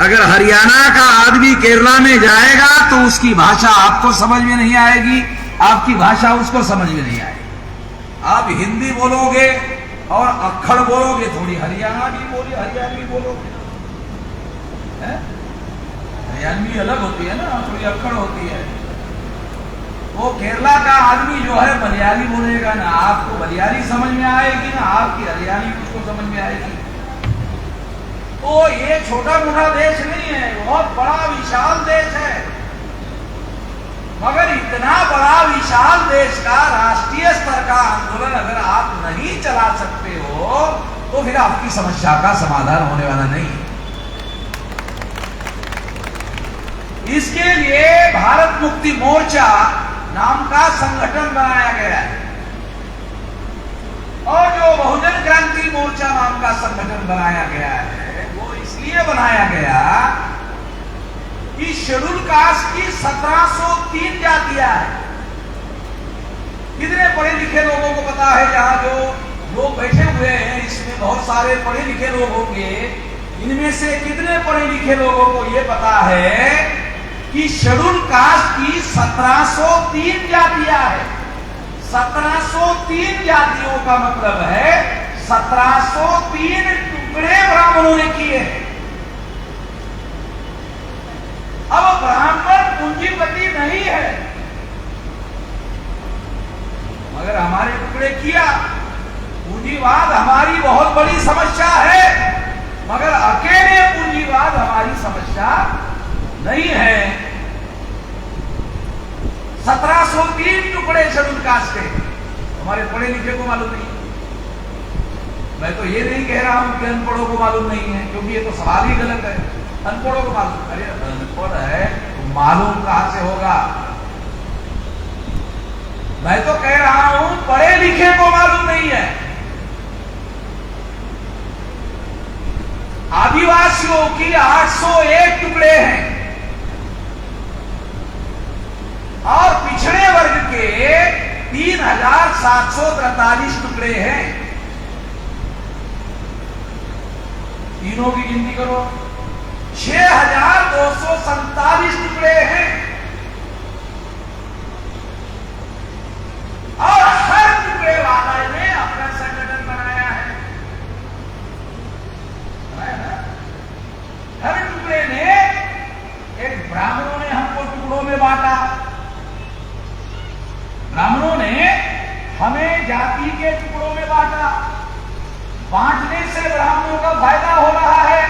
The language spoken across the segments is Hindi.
अगर हरियाणा का आदमी केरला में जाएगा तो उसकी भाषा आपको समझ में नहीं आएगी, आपकी भाषा उसको समझ में नहीं आएगी। आप हिंदी बोलोगे और अक्खड़ बोलोगे, थोड़ी हरियाणवी बोलोगे। हरियाणवी अलग होती है ना, थोड़ी अक्खड़ होती है। वो केरला का आदमी जो है मलयाली बोलेगा, ना आपको मलयाली समझ में आएगी ना आपकी हरियाणवी उसको समझ में आएगी। तो ये छोटा मोटा देश नहीं है, बहुत बड़ा विशाल देश है। मगर इतना बड़ा विशाल देश का राष्ट्रीय स्तर का आंदोलन अगर आप नहीं चला सकते हो तो फिर आपकी समस्या का समाधान होने वाला नहीं। इसके लिए भारत मुक्ति मोर्चा नाम का संगठन बनाया गया है, और जो बहुजन क्रांति मोर्चा नाम का संगठन बनाया गया है वो इसलिए बनाया गया कि शेड्यूल कास्ट की 1703 जातियां हैं। कितने पढ़े लिखे लोगों को पता है? जहां जो लोग बैठे हुए हैं इसमें बहुत सारे पढ़े लिखे लोग होंगे। इनमें से कितने पढ़े लिखे लोगों को यह पता है कि शेड्यूल कास्ट की 1703 जातियां हैं? 1703 जातियों का मतलब है 1703 टुकड़े ब्राह्मणों ने किए हैं। अब ब्राह्मण पूंजीपति नहीं है, मगर हमारे टुकड़े किया। पूंजीवाद हमारी बहुत बड़ी समस्या है, मगर अकेले पूंजीवाद हमारी समस्या नहीं है। 1703 टुकड़े शेड्यूल कास्ट के हमारे पढ़े लिखे को मालूम नहीं। मैं तो ये नहीं कह रहा हूं कि अनपढ़ों को मालूम नहीं है, क्योंकि ये तो सवाल ही गलत है। अनपढ़ों को मालूम, अरे अनपढ़ है तो मालूम कहां से होगा? मैं तो कह रहा हूं पढ़े लिखे को मालूम नहीं है। आदिवासियों की 801 टुकड़े हैं और पिछड़े वर्ग के 3743 टुकड़े हैं। तीनों की गिनती करो, 6247 टुकड़े हैं। और हर टुकड़े वाले ने अपना संगठन बनाया है। हर टुकड़े ने, एक ब्राह्मणों ने हमको टुकड़ों में बांटा, ब्राह्मणों ने हमें जाति के टुकड़ों में बांटा। बांटने से ब्राह्मणों का फायदा हो रहा है,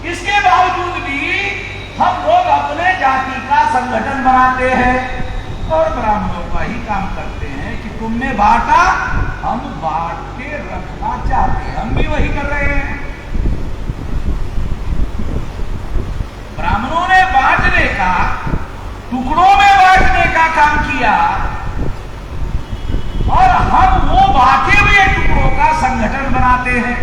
इसके बावजूद भी हम लोग अपने जाति का संगठन बनाते हैं और ब्राह्मणों का ही काम करते हैं कि तुमने बांटा, हम बांट के रखना चाहते हैं। हम भी वही कर रहे हैं। ब्राह्मणों ने बांटने का, टुकड़ों में बांटने का काम किया और हम वो बांटे हुए टुकड़ों का संगठन बनाते हैं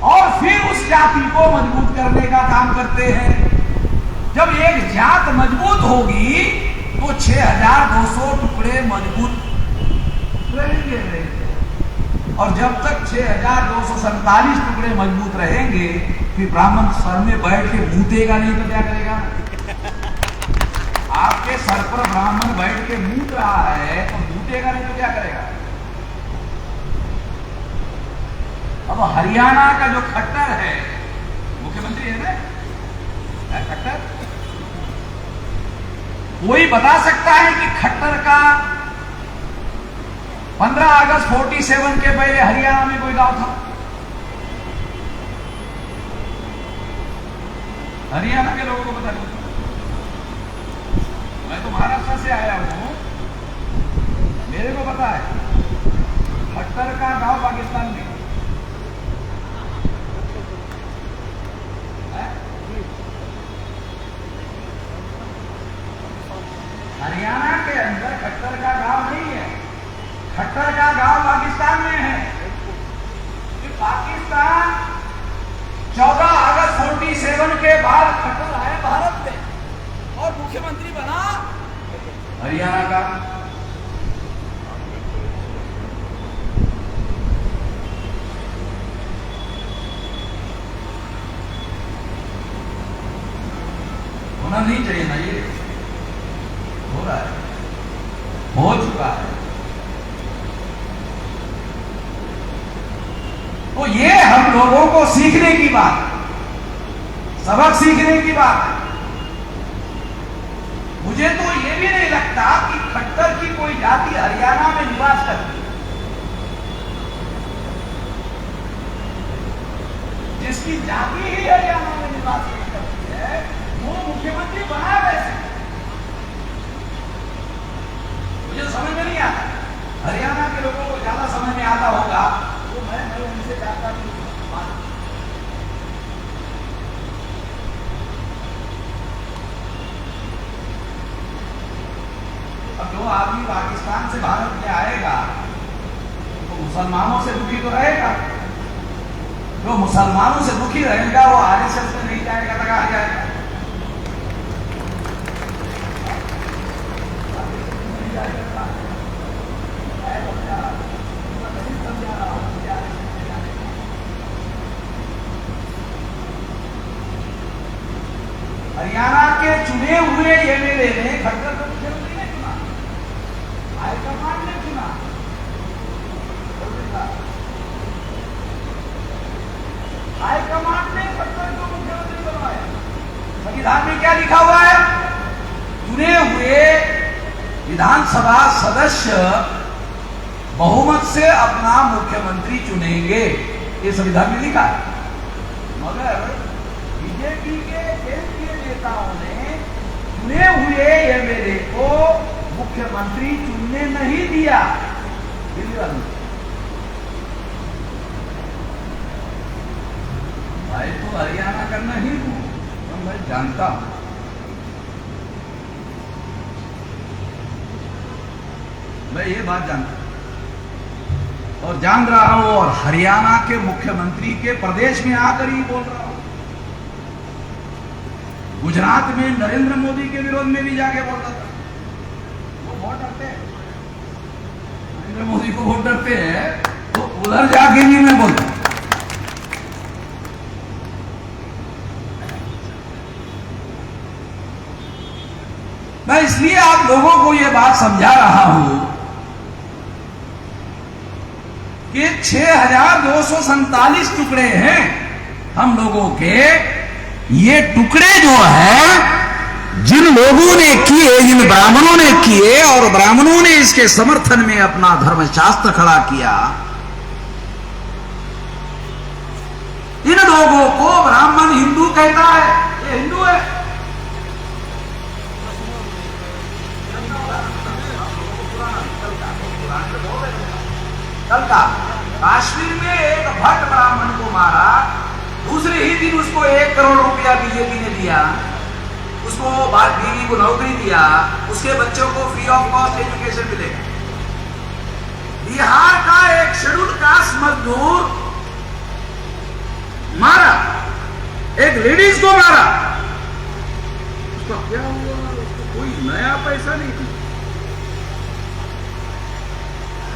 और फिर उस जाति को मजबूत करने का काम करते हैं। जब एक जात मजबूत होगी तो 6200 टुकड़े मजबूत रहेंगे, और जब तक 6247 टुकड़े मजबूत रहेंगे फिर ब्राह्मण सर में बैठ के मूतेगा नहीं तो क्या करेगा? आपके सर पर ब्राह्मण बैठ के मूत रहा है तो मूतेगा नहीं तो क्या करेगा? अब हरियाणा का जो खट्टर है, मुख्यमंत्री है ना, खट्टर, कोई बता सकता है कि खट्टर का 15 अगस्त 47 के पहले हरियाणा में कोई गांव था? हरियाणा के लोगों को बता दो। मैं तो महाराष्ट्र से आया हूं, मेरे को पता है खट्टर का गांव पाकिस्तान में। हरियाणा के अंदर खट्टर का गांव नहीं है, खट्टर का गांव पाकिस्तान में है। पाकिस्तान 14 अगस्त 47 के बाद खट्टर आए भारत में और मुख्यमंत्री बना हरियाणा का। तो ये हम लोगों को सीखने की बात है, सबक सीखने की बात है। मुझे तो ये भी नहीं लगता कि खट्टर की कोई जाति हरियाणा में निवास करती है। जिसकी जाति ही हरियाणा में निवास नहीं करती है, वो मुख्यमंत्री बना कैसे? मुझे समझ में नहीं आता। हरियाणा के लोगों को ज्यादा समझ में आता होगा, तो मैं उनसे जानता नहीं। अब जो आदमी पाकिस्तान से भारत में आएगा तो मुसलमानों से दुखी तो रहेगा। जो मुसलमानों से दुखी रहेगा वो आरएसएस में नहीं जाएगा, लगा जाएगा। हरियाणा के चुने हुए एमएलए ने खट्टर को मुख्यमंत्री ने चुना, हाईकमान ने चुना। हाईकमान ने खट्टर को मुख्यमंत्री बनवाया। संविधान में क्या लिखा हुआ है? चुने हुए विधानसभा सदस्य बहुमत से अपना मुख्यमंत्री चुनेंगे, ये संविधान में लिखा है। मगर बीजेपी के केंद्रीय नेताओं ने चुने हुए एमएलए को मुख्यमंत्री चुनने नहीं दिया। भाई तो हरियाणा का नहीं हूं, तो मैं जानता हूं। मैं ये बात जानता हूं और जान रहा हूं, और हरियाणा के मुख्यमंत्री के प्रदेश में आकर ही बोल रहा हूं। गुजरात में नरेंद्र मोदी के विरोध में भी जाके बोलता था। वो वोट डरते हैं, नरेंद्र मोदी को वोट डरते हैं, तो उधर जाके भी मैं बोलता। मैं इसलिए आप लोगों को यह बात समझा रहा हूं कि 6247 टुकड़े हैं हम लोगों के। ये टुकड़े जो है जिन लोगों ने किए, जिन ब्राह्मणों ने किए, और ब्राह्मणों ने इसके समर्थन में अपना धर्मशास्त्र खड़ा किया, इन लोगों को ब्राह्मण हिंदू कहता है। ये हिंदू है। कल का काश्मीर में एक भट्ट ब्राह्मण को मारा, दूसरे ही दिन उसको 1 करोड़ रुपया बीजेपी ने दिया, उसको बीवी को नौकरी दिया, उसके बच्चों को फ्री ऑफ कॉस्ट एजुकेशन मिलेगा। बिहार का एक शेड्यूल कास्ट मजदूर मारा, एक लेडीज को मारा, उसका क्या हुआ? उसको कोई नया पैसा नहीं दिया,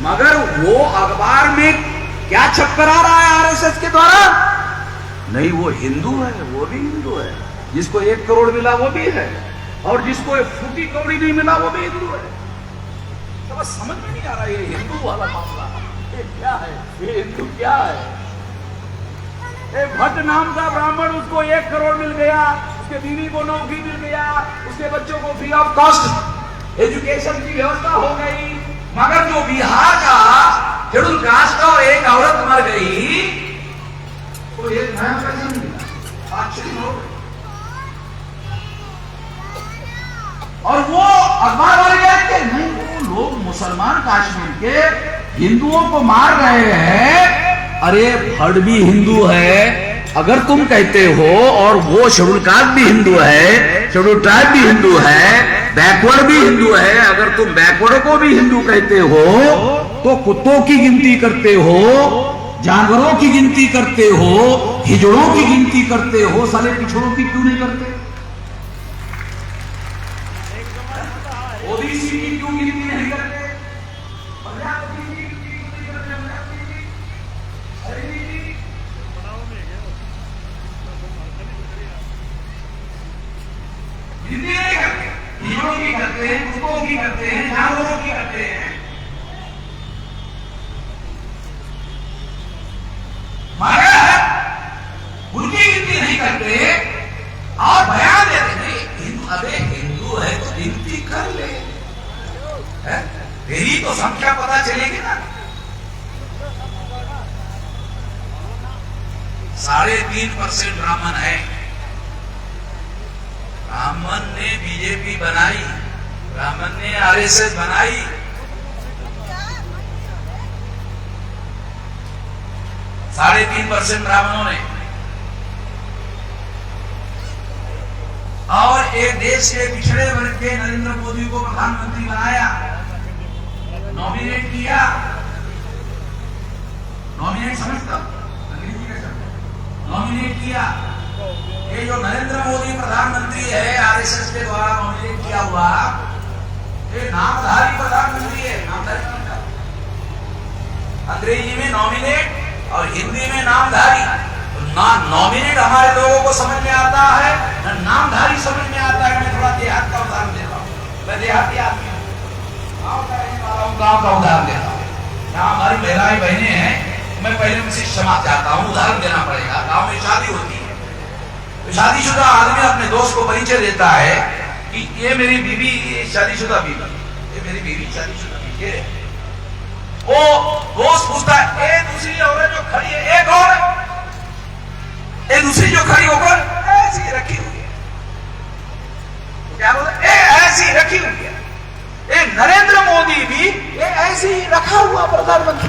मगर वो अखबार में क्या छप कर आ रहा है आरएसएस के द्वारा? नहीं, वो हिंदू है, वो भी हिंदू है। जिसको 1 करोड़ मिला वो भी है, और जिसको 1 फूटी कौड़ी नहीं मिला वो भी हिंदू है। तो बस समझ में नहीं आ रहा ये हिंदू वाला मामला, ये क्या है? ये हिंदू क्या है? एक भट्ट नाम का ब्राह्मण, उसको 1 करोड़ मिल गया, उसके बीवी को नौकरी मिल गया, उसके बच्चों को फ्री ऑफ कॉस्ट एजुकेशन की व्यवस्था हो गई। मगर जो बिहार का शेड्यूल कास्ट का और एक औरत मर गई, तो एक नया पैसा नहीं मिला, 5-6 लोग। और वो अखबार वाले कहते हैं नहीं, वो लोग मुसलमान काश्मीर के हिंदुओं को मार रहे हैं। अरे भट्ट भी हिंदू है अगर तुम कहते हो, और वो शेड्यूल कास्ट भी हिंदू है, शेड्यूल ट्राइब भी हिंदू है, बैकवर्ड भी हिंदू है। अगर तुम बैकवर्ड को भी हिंदू कहते हो, तो कुत्तों की गिनती करते हो, जानवरों की गिनती करते हो, हिजड़ों की गिनती करते हो, साले पिछड़ों की क्यों नहीं करते? ओबीसी की क्यों गिनती नहीं करते? गिनती नहीं करते, हिजड़ों की करते हैं, कुत्तों की करते हैं, जानवरों की करते हैं। 3.5% ब्राह्मण है। ब्राह्मण ने बीजेपी बनाई, ब्राह्मण ने आरएसएस बनाई। साढ़े 3% ब्राह्मणों ने, और एक देश के पिछड़े वर्ग के नरेंद्र मोदी को प्रधानमंत्री बनाया, नॉमिनेट किया। नॉमिनेट समझता अंग्रेजी का शब्द, नॉमिनेट किया। ये जो नरेंद्र मोदी प्रधानमंत्री है, आरएसएस के द्वारा नॉमिनेट किया हुआ, ये नामधारी प्रधानमंत्री है। नामधारी अंग्रेजी में नॉमिनेट और हिंदी में नामधारी। ना नॉमिनेट हमारे लोगों को समझ में आता है, ना नामधारी समझ में आता है। मैं थोड़ा देहात का उदाहरण देता हूँ, मैं देहाती आदमी हूँ, गाँव का रहने वाला हूँ, गाँव का उदाहरण देता हूँ। यहाँ हमारी महिलाएं बहनें हैं, मैं पहले उनसे क्षमा चाहता हूँ, उदाहरण देना पड़ेगा। गाँव में शादी होती है, तो शादीशुदा आदमी अपने दोस्त को परिचय देता है कि ये मेरी बीवी, ये शादीशुदा बीवी, ये मेरी बीवी शादीशुदा बीवी है। वो दोस्त पूछता है, ए दूसरी औरत जो खड़ी है, एक और ए दूसरी जो खड़ी होकर ऐसी रखी हुई है, तो क्या बोलते, ए ऐसी रखी हुई है। ए नरेंद्र मोदी भी ये ऐसी रखा हुआ प्रधानमंत्री।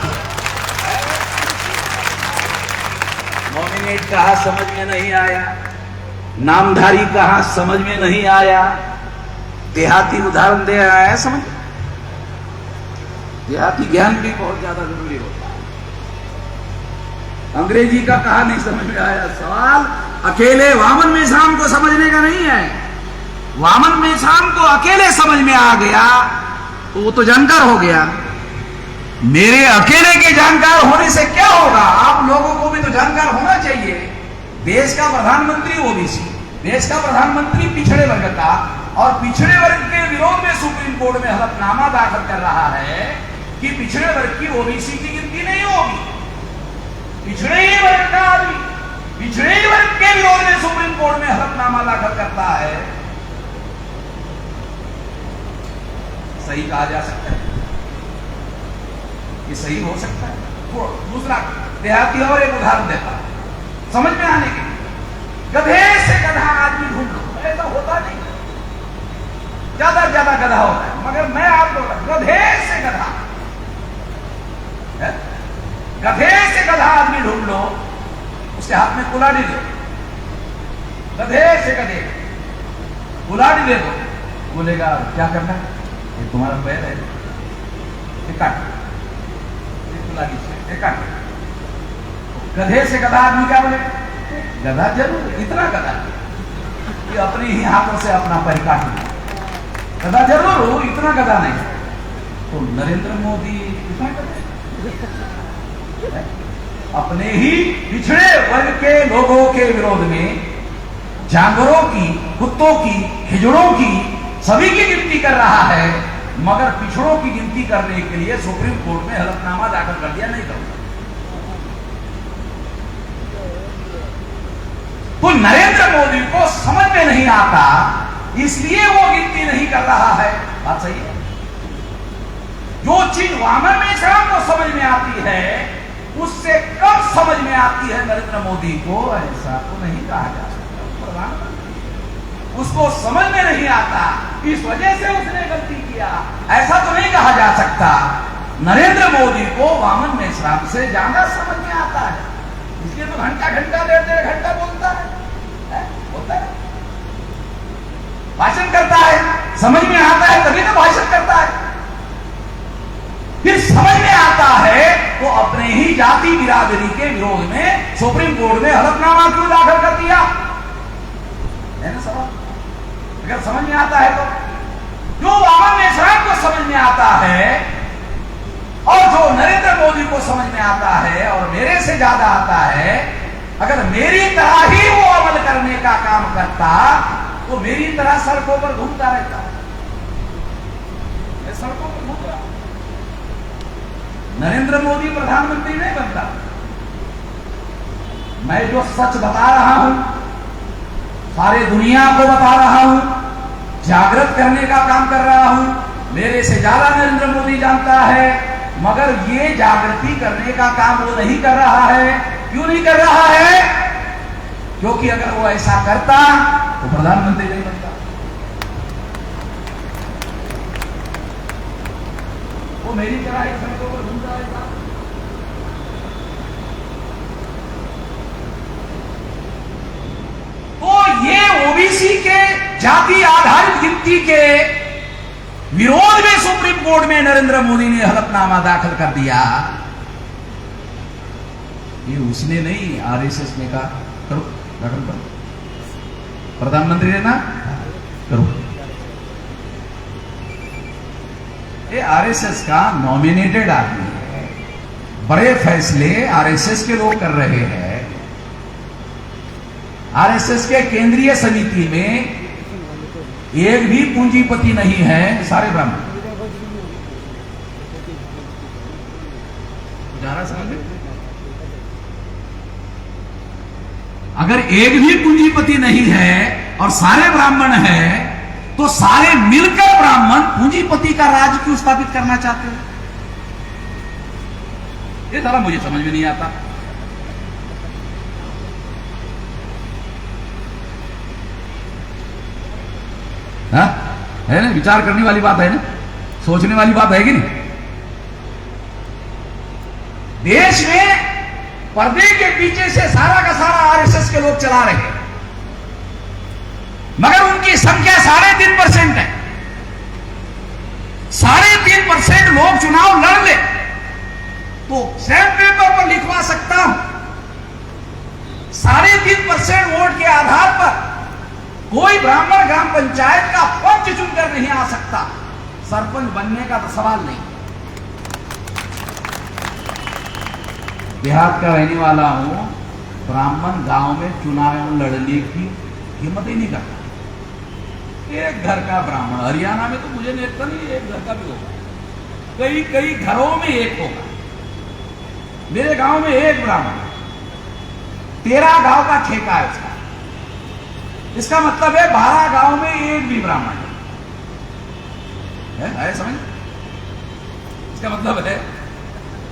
नॉमिनेट कहा समझ में नहीं आया, नामधारी कहा समझ में नहीं आया, देहाती उदाहरण दे रहा है समझ। देहाती ज्ञान भी बहुत ज्यादा जरूरी होता है। अंग्रेजी का कहा नहीं समझ में आया। सवाल अकेले वामन मेश्राम को समझने का नहीं है। वामन मेश्राम को अकेले समझ में आ गया तो वो तो जानकार हो गया। मेरे अकेले के जानकार होने से क्या होगा, आप लोगों को भी तो जानकार होना चाहिए। देश का प्रधानमंत्री ओबीसी, देश का प्रधानमंत्री पिछड़े वर्ग का, और पिछड़े वर्ग के विरोध में सुप्रीम कोर्ट में हलफनामा दाखिल कर रहा है कि पिछड़े वर्ग की ओबीसी की गिनती नहीं होगी। पिछड़े ही वर्ग का आदमी पिछड़े ही वर्ग के विरोध में सुप्रीम कोर्ट में हलफनामा दाखिल करता है। सही कहा जा सकता है, ये सही हो सकता है। तो दूसरा देहाती और एक उदाहरण देता समझ में आने के लिए। गधे से गधा आदमी ढूंढ लो, ऐसा होता नहीं, ज्यादा ज्यादा गधा होता है, मगर मैं आपको गधे से गधा, गधे से गधा आदमी ढूंढ लो, उसके हाथ में कुल्हाड़ी दो, गधे से गधे कुल्हाड़ी दे दो, बोलेगा क्या करना है, ये तुम्हारा पैर है, ये काट, ये कुल्हाड़ी से ये काट। गधे से गधा आदमी क्या बोले, गधा जरूर, इतना गधा कि अपने ही हाथों से अपना पैर काट ले, गधा जरूर हो, इतना गधा नहीं। तो नरेंद्र मोदी इतना गधा, अपने ही पिछड़े वर्ग के लोगों के विरोध में जानवरों की, कुत्तों की, हिजड़ों की, सभी की गिनती कर रहा है, मगर पिछड़ों की गिनती करने के लिए सुप्रीम कोर्ट में हलफनामा दाखिल कर दिया, नहीं करूंगा। तो नरेंद्र मोदी को समझ में नहीं आता, इसलिए वो गिनती नहीं कर रहा है। बात सही है। जो चीज वामन मेश्राम को समझ में आती है, उससे कम समझ में आती है नरेंद्र मोदी को, ऐसा तो नहीं कहा जा सकता। प्रधानमंत्री उसको समझ में नहीं आता, इस वजह से उसने गलती किया, ऐसा तो नहीं कहा जा सकता। नरेंद्र मोदी को वामन मेश्राम से ज्यादा समझ में आता है, इसलिए तो घंटा घंटा 1.5 घंटा बोलता है, बोलता है, भाषण करता है, समझ में आता है तभी तो भाषण करता है। फिर समझ में आता है तो अपने ही जाति बिरादरी के विरोध में सुप्रीम कोर्ट में हलफनामा क्यों दाखिल कर दिया, है ना सवाल। अगर समझ में आता है तो, जो वामन मेश्राम को समझ में आता है और जो नरेंद्र मोदी को समझ में आता है और मेरे से ज्यादा आता है, अगर मेरी तरह ही वो अमल करने का काम करता तो मेरी तरह सड़कों पर घूमता रहता। मैं सड़कों पर घूम रहा, नरेंद्र मोदी प्रधानमंत्री नहीं बनता। मैं जो सच बता रहा हूं, सारे दुनिया को बता रहा हूं, जागृत करने का काम कर रहा हूं। मेरे से ज्यादा नरेंद्र मोदी जानता है, मगर ये जागृति करने का काम वो नहीं कर रहा है। क्यों नहीं कर रहा है? क्योंकि अगर वो ऐसा करता तो प्रधानमंत्री नहीं बनता। वो मेरी तरह एक सड़कों पर घूमता रहता। तो ये ओबीसी के जाति आधारित गिनती के विरोध में सुप्रीम कोर्ट में नरेंद्र मोदी ने हलफनामा दाखिल कर दिया। ये उसने नहीं, आरएसएस ने कहा करो, दाखिल करो। प्रधानमंत्री ने ना करो। ये आरएसएस का नॉमिनेटेड आदमी है, बड़े फैसले आरएसएस के लोग कर रहे हैं। आरएसएस के केंद्रीय समिति में एक भी पूंजीपति नहीं है, सारे ब्राह्मण। समझ में? अगर एक भी पूंजीपति नहीं है और सारे ब्राह्मण हैं, तो सारे मिलकर ब्राह्मण पूंजीपति का राज क्यों स्थापित करना चाहते हैं? ये सारा मुझे समझ में नहीं आता। हाँ? है ना, विचार करने वाली बात है ना, सोचने वाली बात है कि नहीं? देश में पर्दे के पीछे से सारा का सारा आरएसएस के लोग चला रहे हैं, मगर उनकी संख्या 3.5% है। 3.5% लोग चुनाव लड़ ले तो सैंड पेपर पर लिखवा सकता हूं, 3.5% वोट के आधार पर कोई ब्राह्मण ग्राम पंचायत का पंच चुनकर नहीं आ सकता। सरपंच बनने का तो सवाल नहीं। देहात का रहने वाला हूं, ब्राह्मण गांव में चुनाव लड़ने की हिम्मत ही नहीं करता। एक घर का ब्राह्मण, हरियाणा में तो मुझे नहीं लगता नहीं एक घर का भी होगा, कई कई घरों में एक होगा। मेरे गांव में एक ब्राह्मण, 13 गांव का ठेका है उसका। इसका मतलब है 12 गांव में एक भी ब्राह्मण है, समझ? इसका मतलब है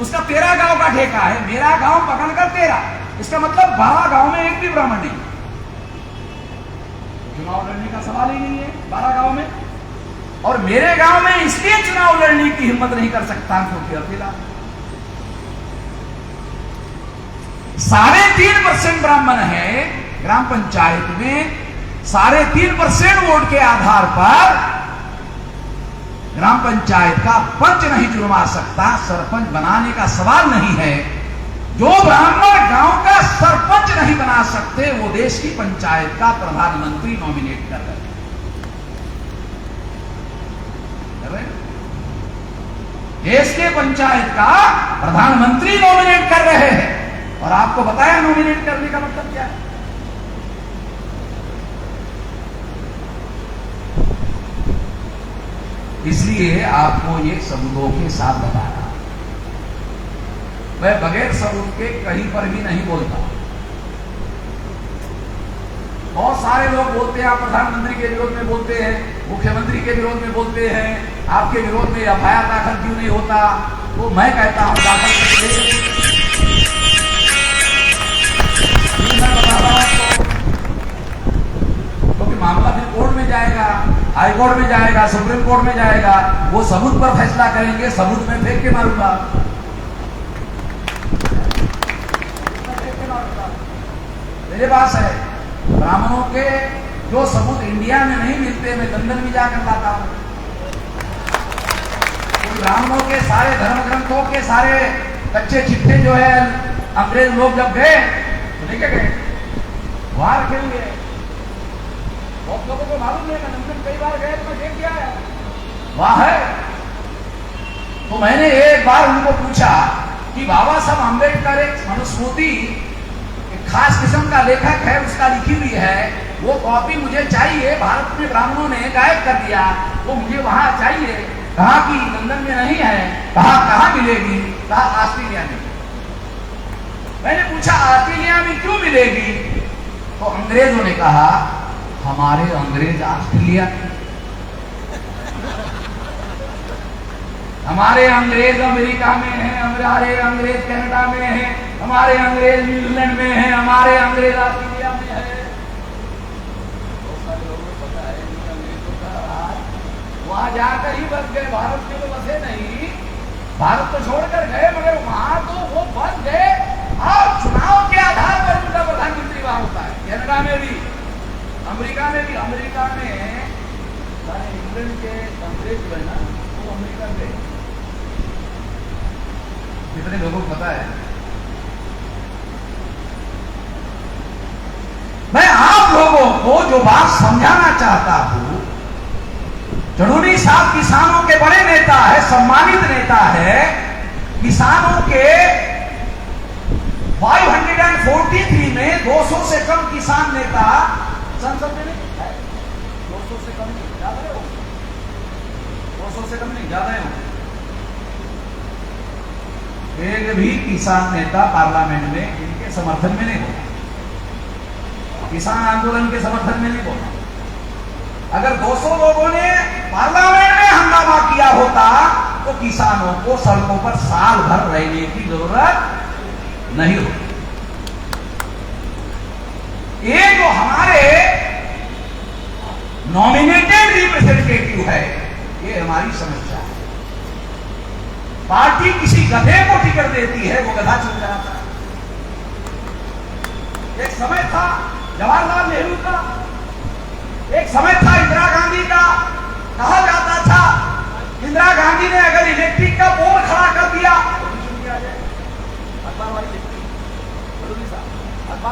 उसका 13 गांव का ठेका है, मेरा गांव पकड़कर 13, इसका मतलब 12 गांव में एक भी ब्राह्मण नहीं। चुनाव लड़ने का सवाल ही नहीं है 12 गांव में। और मेरे गांव में इसलिए चुनाव लड़ने की हिम्मत नहीं कर सकता क्योंकि अकेला 3.5% ब्राह्मण है। ग्राम पंचायत में 3.5% वोट के आधार पर ग्राम पंचायत का पंच नहीं चुनवा सकता, सरपंच बनाने का सवाल नहीं है। जो ब्राह्मण गांव का सरपंच नहीं बना सकते, वो देश की पंचायत का प्रधानमंत्री नॉमिनेट कर रहे हैं। देश के पंचायत का प्रधानमंत्री नॉमिनेट कर रहे हैं। और आपको बताया नॉमिनेट करने का मतलब क्या है? इसलिए आपको ये सबूतों के साथ बता रहा। मैं बगैर सबूत के कहीं पर भी नहीं बोलता। बहुत सारे लोग बोलते हैं, आप प्रधानमंत्री के विरोध में बोलते हैं, मुख्यमंत्री के विरोध में बोलते हैं, आपके विरोध में एफआईआर दाखिल क्यों नहीं होता? तो मैं कहता हूं दाखिल करके मैं बताता हूं, क्योंकि मामला फिर कोर्ट में जाएगा, हाई कोर्ट में जाएगा, सुप्रीम कोर्ट में जाएगा, वो सबूत पर फैसला करेंगे। सबूत में फेंक के मारूंगा। मेरे पास है ब्राह्मणों के जो सबूत इंडिया में नहीं मिलते, मैं लंदन में जाकर लाता हूं। ब्राह्मणों के सारे धर्म ग्रंथों के सारे कच्चे चिट्ठे जो है अंग्रेज लोग जब गए तो लेके गए, वहां रखे हुए। बहुत लोगों को मालूम नहीं, मैं लंदन कई बार गए तो मैं देख के आया, वहां है। तो मैंने एक बार उनको पूछा कि बाबा साहब अम्बेडकर एक मनुस्मृति खास किस्म का लेखक है, उसका लिखी हुई है, वो कॉपी मुझे चाहिए। भारत में ब्राह्मणों ने गायब कर दिया, वो मुझे वहां चाहिए। कहा कि लंदन में नहीं है। कहा कहां मिलेगी? कहा ऑस्ट्रेलिया में। मैंने पूछा ऑस्ट्रेलिया में क्यों मिलेगी? तो अंग्रेजों ने कहा हमारे अंग्रेज ऑस्ट्रेलिया, हमारे अंग्रेज अमेरिका में हैं, हमारे अंग्रेज कनाडा में हैं, हमारे अंग्रेज न्यूजीलैंड में हैं, हमारे अंग्रेज ऑस्ट्रेलिया में हैं। वहां जाकर ही बस गए, भारत में तो बसे नहीं, भारत तो छोड़कर गए, मगर वहां तो वो बस गए और चुनाव के आधार पर उनका प्रधानमंत्री वहां होता है। कनाडा में भी, अमेरिका में भी। अमेरिका में इंग्लैंड के अंग्रेज जो है ना, वो अमेरिका गए। कितने लोगों को पता है? मैं आप लोगों को जो बात समझाना चाहता हूं, जरूरी साहब किसानों के बड़े नेता है, सम्मानित नेता है। किसानों के 543 में 200 से कम किसान नेता संसद में नहीं है। 200 से कम नहीं, ज्यादा है वो, 200 से कम नहीं, ज्यादा है वो। एक भी किसान नेता पार्लियामेंट में इनके समर्थन में नहीं बोला, किसान आंदोलन के समर्थन में नहीं बोला। अगर 200 लोगों ने पार्लियामेंट में हंगामा किया होता तो किसानों को सड़कों पर साल भर रहने की जरूरत नहीं होती। ये जो हमारे नॉमिनेटेड रिप्रेजेंटेटिव है, ये हमारी समस्या है। पार्टी किसी गधे को टिकट देती है, वो गधा चुन जाता है। एक समय था जवाहरलाल नेहरू का, एक समय था इंदिरा गांधी का। कहा जाता था इंदिरा गांधी ने अगर इलेक्ट्रिक का पोल खड़ा कर दिया, अखबार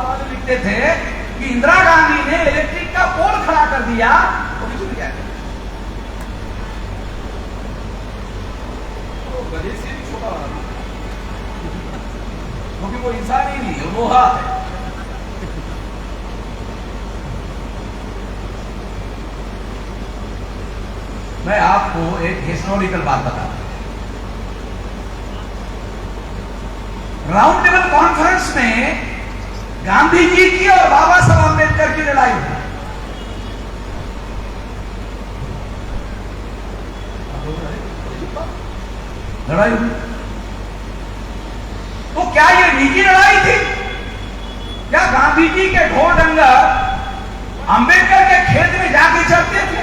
वाले लिखते थे कि इंदिरा गांधी ने इलेक्ट्रिक का पोल खड़ा कर दिया, तो गधे से भी छोटा वाला, क्योंकि वो इंसान ही नहीं है, लोहा है। मैं आपको एक हिस्टोरिकल बात बताता हूं। राउंड टेबल कॉन्फ्रेंस में गांधी जी की और बाबा साहब अम्बेडकर की लड़ाई हुई। लड़ाई हुई तो क्या ये निजी लड़ाई थी? क्या गांधी जी के ढोल डंगर अंबेडकर के खेत में जाके चलते थे,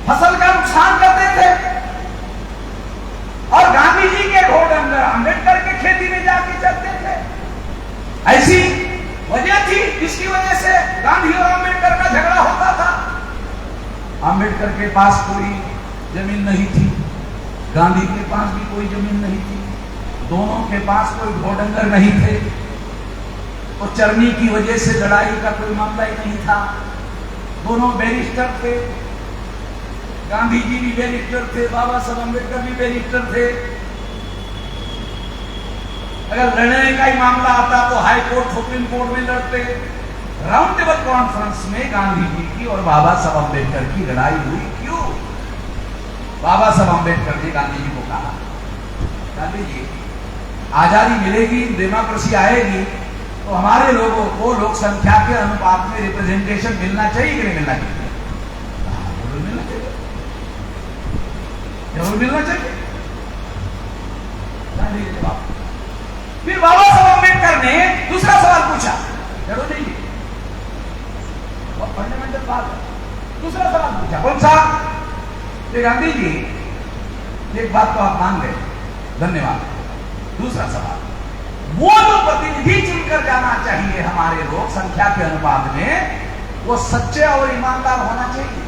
फसल का नुकसान करते थे? और गांधी जी के ढोल डंगर अंबेडकर के खेती में जाके चलते थे? ऐसी वजह थी जिसकी वजह से गांधी और अंबेडकर का झगड़ा होता था। अंबेडकर के पास कोई जमीन नहीं थी, गांधी के पास भी कोई जमीन नहीं थी, दोनों के पास कोई ढोल डंगर नहीं थे, तो चरनी की वजह से लड़ाई का कोई मामला ही नहीं था। दोनों बैरिस्टर थे, गांधी जी भी बैरिस्टर थे, बाबा साहब अम्बेडकर भी बैरिस्टर थे। अगर लड़ने का ही मामला आता तो हाई कोर्ट, सुप्रीम कोर्ट में लड़ते। राउंड टेबल कॉन्फ्रेंस में गांधी जी की और बाबा साहब अम्बेडकर की लड़ाई हुई। क्यों? बाबा साहब अम्बेडकर ने गांधी जी को कहा, गांधी जी आजादी मिलेगी, डेमोक्रेसी आएगी, तो हमारे लोगों को लोक संख्या के अनुपात में रिप्रेजेंटेशन मिलना चाहिए कि नहीं मिलना चाहिए? जरूर मिलना चाहिए, जरूर मिलना चाहिए। गांधी जी जवाब। फिर बाबा साहब अम्बेडकर ने दूसरा सवाल पूछा, जरूर नहीं, बहुत फंडामेंटल बात है। दूसरा सवाल पूछा, कौन सा? गांधी जी एक बात तो आप मान गए, धन्यवाद। दूसरा सवाल, वो जो प्रतिनिधि चुनकर जाना चाहिए हमारे लोक संख्या के अनुपात में, वो सच्चे और ईमानदार होना चाहिए।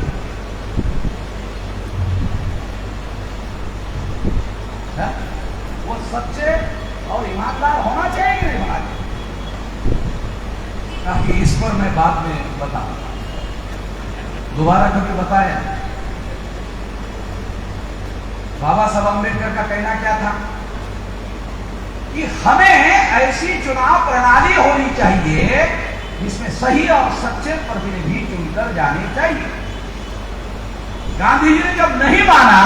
है? वो सच्चे और ईमानदार होना चाहिए कि नहीं होना चाहिए? ताकि इस पर मैं बाद में बताऊंगा, दोबारा कभी बताया। बाबा साहब अम्बेडकर का कहना क्या था कि हमें ऐसी चुनाव प्रणाली होनी चाहिए जिसमें सही और सच्चे प्रतिनिधि चुनकर जाने चाहिए। गांधी जी ने जब नहीं माना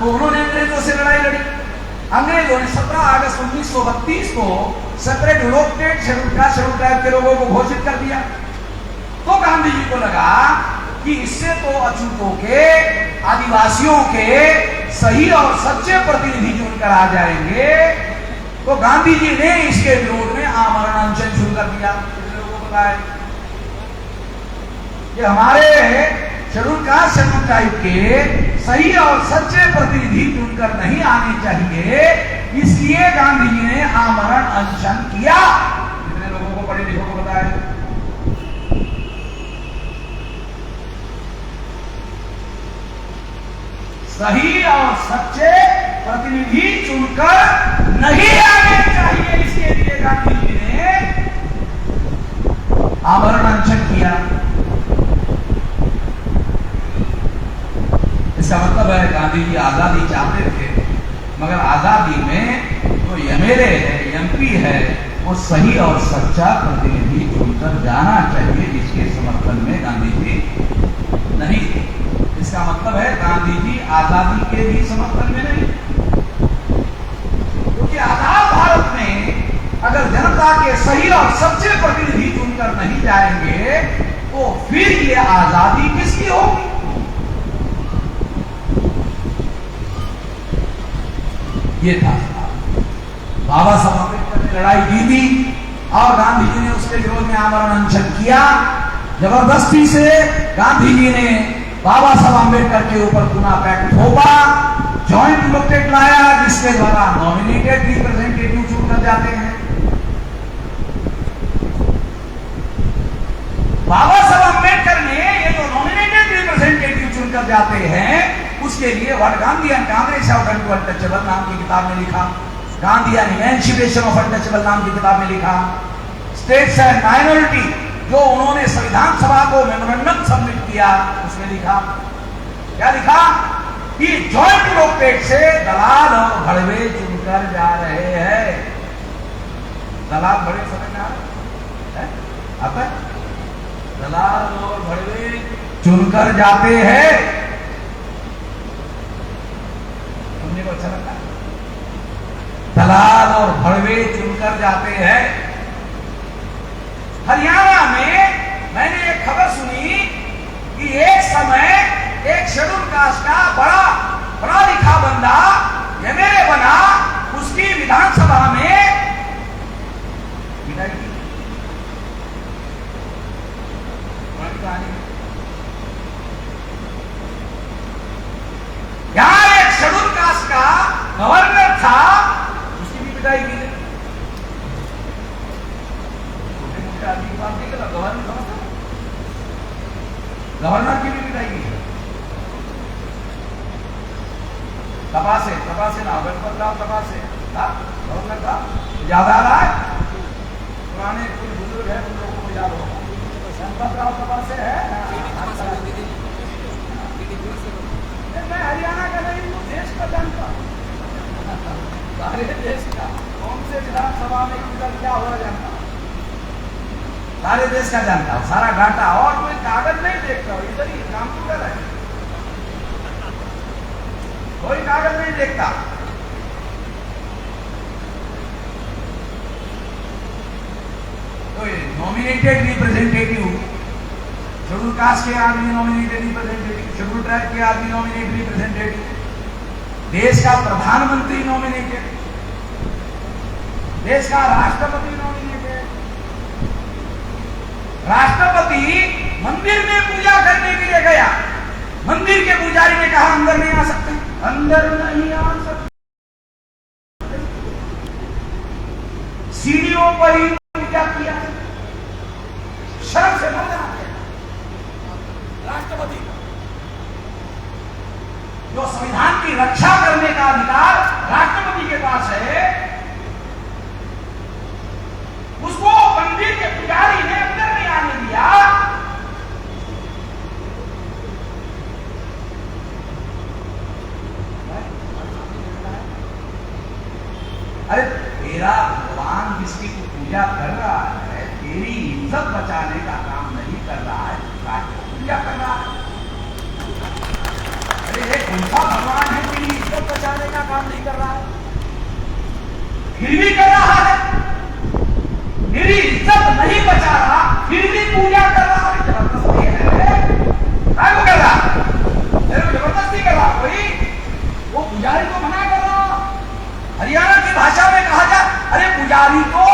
तो उन्होंने अंग्रेजों से लड़ाई लड़ी। अंग्रेजों ने 17 अगस्त 1932 को separate electorate schedule caste schedule tribe के लोगों को घोषित कर दिया। तो गांधी जी को लगा कि इससे तो अछूतों के, आदिवासियों के सही और सच्चे प्रतिनिधि चुनकर आ जाएंगे। तो गांधी जी ने इसके विरोध में आमरण अनशन शुरू कर दिया। लोगों को बताया कि हमारे शेड्यूल कास्ट शेड्यूल ट्राइब के सही और सच्चे प्रतिनिधि चुनकर नहीं आने चाहिए, इसलिए गांधी जी ने आमरण अनशन किया। कितने लोगों को, पढ़े लिखों को बताया? सही और सच्चे प्रतिनिधि चुनकर नहीं आने चाहिए, इसके लिए गांधी जी ने आमरण अनशन किया। इसका मतलब है गांधी जी आजादी चाहते थे, मगर आजादी में जो एमएलए है, एमपी है, वो सही और सच्चा प्रतिनिधि चुनकर जाना चाहिए, जिसके समर्थन में गांधी जी नहीं थे। इसका मतलब है गांधी जी आजादी के भी समर्थन में नहीं, क्योंकि आजाद भारत में अगर जनता के सही और सच्चे प्रतिनिधि चुनकर नहीं जाएंगे तो फिर ये आजादी किसकी होगी? ये था बाबा साहब अम्बेडकर ने लड़ाई की थी और गांधी जी ने उसके विरोध में आमरण अनशन किया। जबरदस्ती से गांधी जी ने बाबा साहब अम्बेडकर के ऊपर पुनः पैक्ट थोपा, जॉइंट इलेक्टेड लाया, जिसके द्वारा नॉमिनेटेड रिप्रेजेंटेटिव चुनकर जाते हैं। बाबा साहब अम्बेडकर ने ये जो नॉमिनेटेड रिप्रेजेंटेटिव चुनकर जाते हैं, उसके लिए what Gandhi and Congress of untouchable नाम की किताब में लिखा, Gandhi and emancipation of untouchable नाम की किताब में लिखा, स्टेट्स एंड माइनॉरिटी जो उन्होंने संविधान सभा को मेमोरेंडम सबमिट किया, उसमें लिखा, क्या लिखा कि जॉइंट इलेक्टेड से दलाल और भड़वे चुनकर जा रहे हैं। दलाल भड़वे समझ में आता है? दलाल और भड़वे चुनकर जाते हैं। सुनने को अच्छा लगता है? दलाल और भड़वे चुनकर जाते हैं। हरियाणा में मैंने एक खबर सुनी कि एक समय एक शेड्यूल कास्ट का बड़ा लिखा बंदा एमएलए बना, उसकी विधानसभा में विदाई की। यहां एक शेड्यूल कास्ट का गवर्नर था, उसकी भी विदाई की। गवर्नर की भी विदाई की। तपासे ना गणपत राव तपासे था गवर्नर था, याद आ रहा है? पुराने कुछ बुजुर्ग है, उन लोगों को याद होगा। गणपत राव तपासे है। मैं हरियाणा का नहीं हूँ, देश का जानता हूँ, सारे देश का कौन से विधानसभा में क्या हो रहा जानता हूँ, सारे देश का जानता हूं, सारा डाटा, और कोई कागज नहीं देखता हूं, इधर ही कंप्यूटर है, कोई कागज नहीं देखता। तो नॉमिनेटेड रिप्रेजेंटेटिव, शेड्यूल कास्ट के आदमी नॉमिनेटेड रिप्रेजेंटेटिव, शेड्यूल ट्राइब के आदमी नॉमिनेटेड रिप्रेजेंटेटिव, देश का प्रधानमंत्री नॉमिनेटेड, देश का राष्ट्रपति नॉमिनेटेड। राष्ट्रपति मंदिर में पूजा करने के लिए गया, मंदिर के पुजारी ने कहा अंदर नहीं आ सकते, अंदर नहीं आ सकते, सीढ़ियों पर ही पूजा किया। शर्म से मर जाना चाहिए। राष्ट्रपति जो संविधान की रक्षा करने का अधिकार राष्ट्रपति के पास है, उसको मंदिर के पुजारी ने अंदर नहीं आने दिया। अरे तेरा भगवान जिसकी तू पूजा कर रहा है, तेरी इज्जत बचाने का काम नहीं कर रहा है, पूजा कर रहा है। अरे ये कौन सा भगवान है तेरी इज्जत बचाने का काम नहीं कर रहा है, फिर भी कर रहा है, मेरी इज्जत नहीं बचा रहा फिर भी पूजा कर रहा है। जबरदस्ती है, क्या कर रहा? जबरदस्ती कर रहा कोई, वो पुजारी को मना कर रहा। हरियाणा की भाषा में कहा जाए, अरे पुजारी को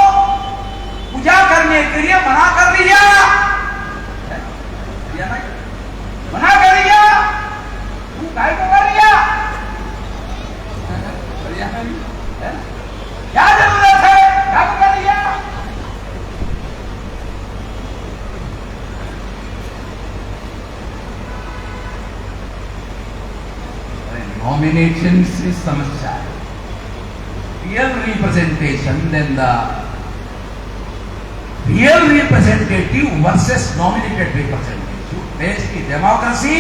पूजा करने के लिए मना कर दिया। हरियाणा नॉमिनेशन से समस्या है, real representation then the real representative versus nominated representative, देश की डेमोक्रेसी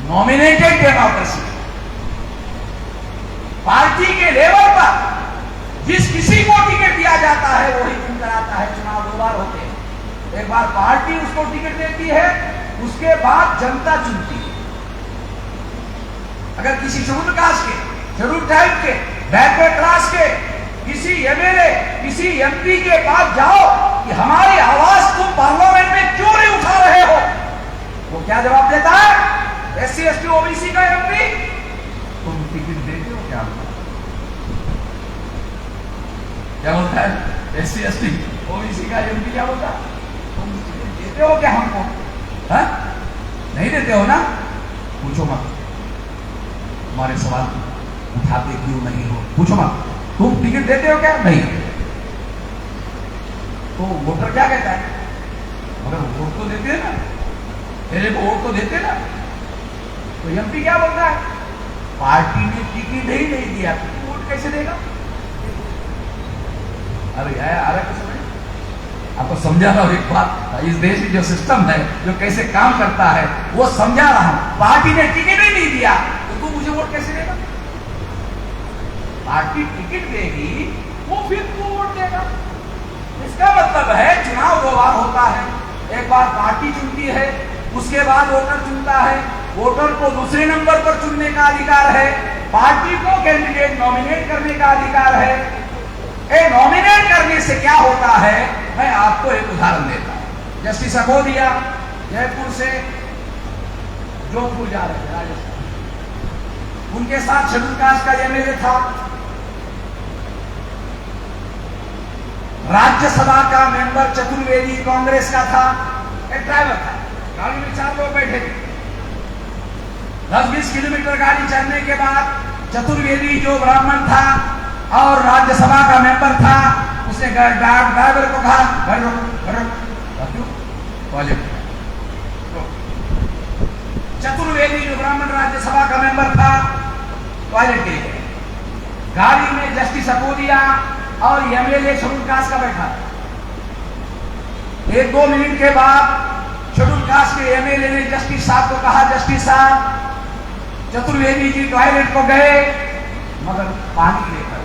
नॉमिनेटेड डेमोक्रेसी। पार्टी के लेवल पर जिस किसी को टिकट दिया जाता है वही चुन कराता है। चुनाव 2 बार होते हैं, एक बार पार्टी उसको टिकट देती है, उसके बाद जनता चुनती है। अगर किसी शेड्यूल कास्ट के, शेड्यूल ट्राइब के, बैकवर्ड क्लास के किसी एमएलए, किसी एमपी के पास जाओ कि हमारी आवाज तुम पार्लियामेंट में क्यों नहीं उठा रहे हो, वो क्या जवाब देता है? एससी एसटी ओबीसी का एमपी, तुम टिकट देते हो क्या? क्या बोलता है एससी एसटी ओबीसी का एमपी? क्या बोलता है? तुम टिकट देते हो क्या हमको? हाँ? नहीं देते हो ना? पूछो मत, हमारे सवाल उठाते क्यों नहीं हो? पूछो मत, तुम टिकट देते हो क्या? नहीं। तो वोटर क्या कहता है? मगर वोट तो देते हैं ना, मेरे को वोट तो देते ना। तो एमपी क्या बोलता है? पार्टी ने टिकट ही नहीं दिया, वोट कैसे देगा? अरे यार समझ, आपको समझा रहा हूं एक बात, इस देश में जो सिस्टम है, जो कैसे काम करता है, वो समझा रहा हूं। पार्टी ने टिकट ही नहीं दिया तो तू मुझे वोट कैसे देगा? पार्टी टिकट देगी, वो फिर तू वोट देगा। इसका मतलब है चुनाव 2 बार होता है, एक बार पार्टी चुनती है, उसके बाद वोटर चुनता है। वोटर को दूसरे नंबर पर चुनने का अधिकार है, पार्टी को कैंडिडेट नॉमिनेट करने का अधिकार है। नॉमिनेट करने से क्या होता है, मैं आपको एक उदाहरण देता हूं। जस्टिस अकोदिया जयपुर से जोधपुर जा रहे थे राजस्थान, उनके साथ शेड्यूल कास्ट का एमएलए था, राज्यसभा का मेंबर चतुर्वेदी कांग्रेस का था, एक ड्राइवर था, गाड़ी में 4 लोग बैठे थे। 10-20 किलोमीटर गाड़ी चलने के बाद चतुर्वेदी जो ब्राह्मण था और राज्यसभा का मेंबर था, उसने ड्राइवर को कहा घर रोको, चतुर्वेदी जो ब्राह्मण राज्यसभा का मेंबर था टॉयलेट के लिए, गाड़ी में जस्टिस अकोदिया और एमएलए शेड्यूल कास्ट का बैठा। 1-2 मिनट के बाद शेड्यूल कास्ट के एमएलए ने जस्टिस साहब को कहा, जस्टिस साहब चतुर्वेदी जी टॉयलेट को गए मगर पानी लेकर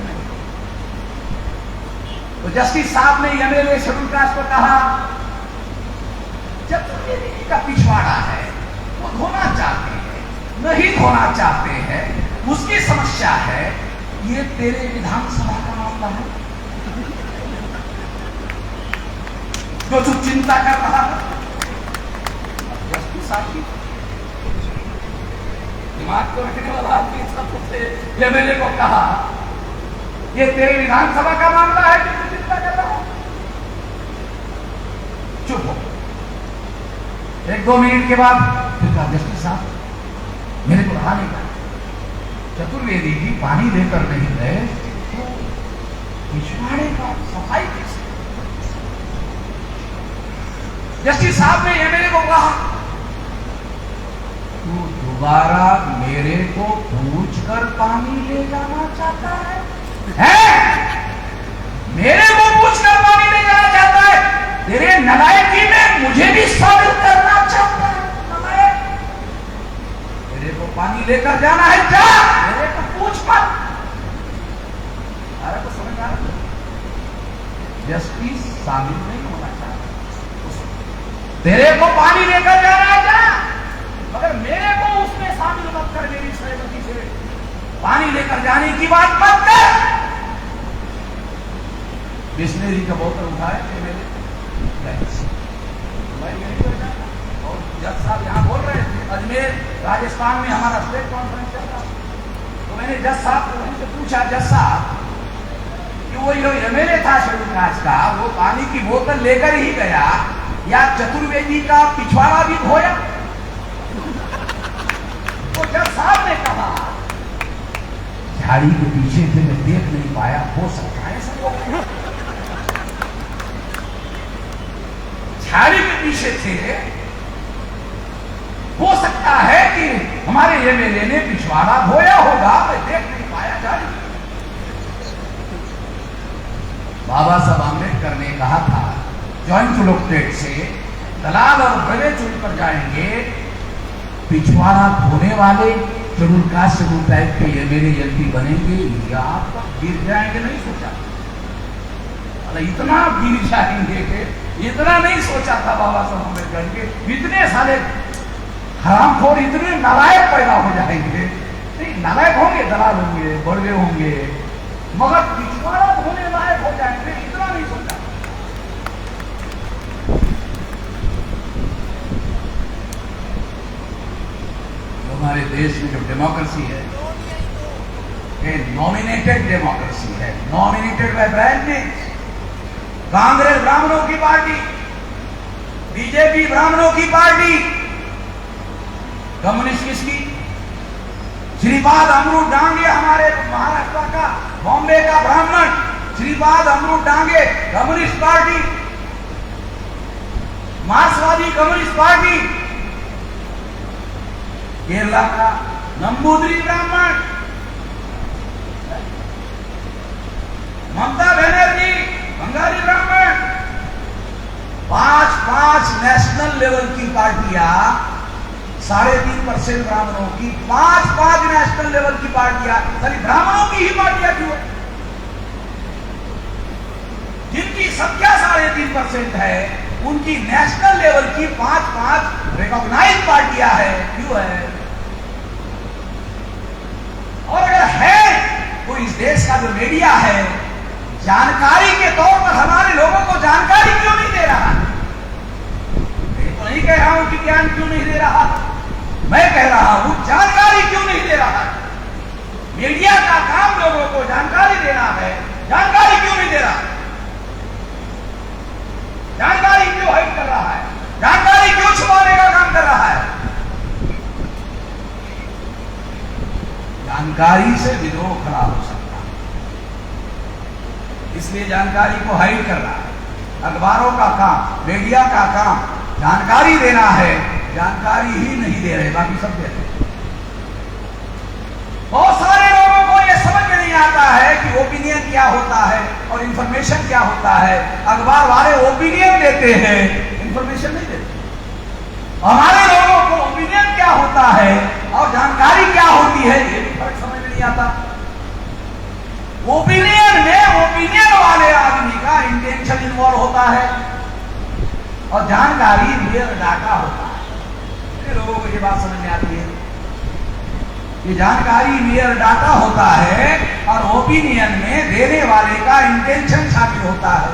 नहीं। तो जस्टिस साहब ने एमएलए शेड्यूल कास्ट को कहा, चतुर्वेदी जी का पिछवाड़ा है, वो धोना चाहते हैं, नहीं धोना चाहते हैं, उसकी समस्या है, ये तेरे विधानसभा का मामला है जो तू चिंता कर रहा है। जस्टिस साहब की दिमाग को रखने वाला आदमी सबसे एमएलए को कहा, ये तेरे विधानसभा का मामला है कि तू चिंता कर रहा है? चुप हो। 1-2 मिनट के बाद फिर कहा, जस्टिस साहब मेरे को रहा नहीं था, चतुर्वेदी जी पानी लेकर नहीं गए तो पिछवाड़े का सफाई कैसे? जस्टिस साहब ने एमएलए को कहा, तू दोबारा मेरे को पूछकर पानी ले जाना चाहता है? मेरे को पूछकर पानी ले जाना चाहता है? तेरे नालायकी में मुझे भी शामिल करना चाहता है? नालायक, मेरे को पानी लेकर जाना है, जा, मेरे को पूछ मत। अरे तो समझ आ रहा, जस्टिस शामिल नहीं होना चाहता, तेरे को पानी लेकर जाना है, जा, मगर मेरे को उसमें शामिल मत कर, मेरी सहमति से पानी लेकर जाने की बात मत कर। बिस्लेरी का बोतल उठाए मेरे, मैं यही कर जाता। और जज साहब यहाँ बोल रहे थे, अजमेर राजस्थान में हमारा स्टेट कॉन्फ्रेंस चल रहा, तो मैंने जज साहब को वहीं से पूछा, जज साहब कि वो जो एमएलए था शेड्यूल कास्ट का, वो पानी की बोतल लेकर ही गया या चतुर्वेदी का पिछवाड़ा भी धोया? तो जज साहब ने कहा, झाड़ी के पीछे थे, मैं देख नहीं पाया, हो सकता है सब झाड़ी के पीछे थे, हो सकता है कि हमारे एमएलए ने पिछवाड़ा धोया होगा, मैं देख नहीं पाया जाए। बाबा साहब आम्बेडकर ने कहा था ज्वाइंट इलेक्टेड से दलाल और बड़े चुन पर जाएंगे, पिछवाड़ा धोने वाले शेड्यूल कास्ट शेड्यूल टाइप के एमएलए एमपी बनेंगे या आप गिर जाएंगे। नहीं सोचा, इतना गिर जाएंगे, इतना नहीं सोचा था बाबा साहब अम्बेडकर के। इतने सारे हरामखोर, इतने नालायक पैदा हो जाएंगे। नहीं, नालायक होंगे, दलाल होंगे, बड़े होंगे, मगर पिछवाड़ा धोने लायक हो जाएंगे, इतना नहीं सोचा। हमारे देश में जो डेमोक्रेसी है, ये नॉमिनेटेड डेमोक्रेसी है, नॉमिनेटेड बाय ब्राह्मण्स। कांग्रेस ब्राह्मणों की पार्टी, बीजेपी ब्राह्मणों की पार्टी, कम्युनिस्ट किसकी? श्रीपाद अमृत डांगे, हमारे महाराष्ट्र का, बॉम्बे का ब्राह्मण श्रीपाद अमृत डांगे, कम्युनिस्ट पार्टी, मार्क्सवादी कम्युनिस्ट पार्टी। केरला का नंबूदरी ब्राह्मण, ममता बनर्जी बंगाली ब्राह्मण। 5 नेशनल लेवल की पार्टियां, 3.5% ब्राह्मणों की, 5 नेशनल लेवल की पार्टियां, खाली ब्राह्मणों की ही पार्टियां क्यों है? जिनकी संख्या 3.5% है, उनकी नेशनल लेवल की 5 रिकॉग्नाइज पार्टियां है, क्यों है? और अगर है तो इस देश का जो मीडिया है, जानकारी के तौर पर हमारे लोगों को जानकारी क्यों नहीं दे रहा? मैं तो नहीं कह रहा हूं कि ज्ञान क्यों नहीं दे रहा, मैं कह रहा हूं जानकारी क्यों नहीं दे रहा। मीडिया का काम लोगों को जानकारी देना है, जानकारी क्यों नहीं दे रहा? जानकारी क्यों हाइड कर रहा है? जानकारी क्यों छुपाने का काम कर रहा है? जानकारी से विद्रोह खड़ा हो सकता है, इसलिए जानकारी को हाइड कर रहा है। अखबारों का काम, मीडिया का काम जानकारी देना है, जानकारी ही नहीं दे रहे, बाकी सब दे रहे। बहुत सारे लोगों को यह समझ में नहीं आता है कि ओपिनियन क्या होता है और इंफॉर्मेशन क्या होता है। अखबार वाले ओपिनियन देते हैं, इंफॉर्मेशन नहीं देते। हमारे लोगों को ओपिनियन क्या होता है और जानकारी क्या होती है, ये भी फर्क समझ में नहीं आता। ओपिनियन में ओपिनियन वाले आदमी का इंटेंशन इन्वॉल्व होता है और जानकारी रियल डाटा होता है। लोगों को ये बात समझ में आती है, ये जानकारी रियल डाटा होता है और ओपिनियन में देने वाले का इंटेंशन शामिल होता है।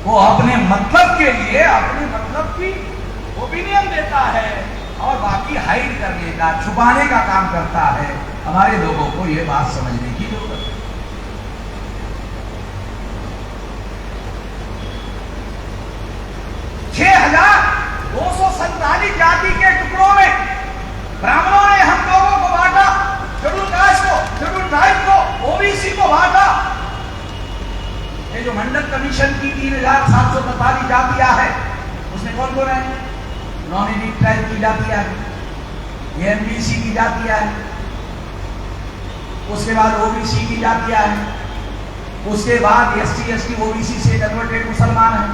वो अपने मतलब के लिए अपने मतलब की ओपिनियन देता है और बाकी हाइड करने का, छुपाने का काम करता है। हमारे लोगों को यह बात समझने की जरूरत है। 6,247 जाति के टुकड़ों में ब्राह्मणों ने हम लोगों को बांटा, शेड्यूल कास्ट को, शेड्यूल ट्राइब को, ओबीसी को बांटा। ये जो मंडल कमीशन की 3,743 जातियां है, उसमें कौन कौन है? नॉन एलिट ट्राइब की जातियां है, एमबीसी की जातियां है, उसके बाद ओबीसी की जातियां हैं, उसके बाद एसटी एसटी ओबीसी से कन्वर्टेड मुसलमान है,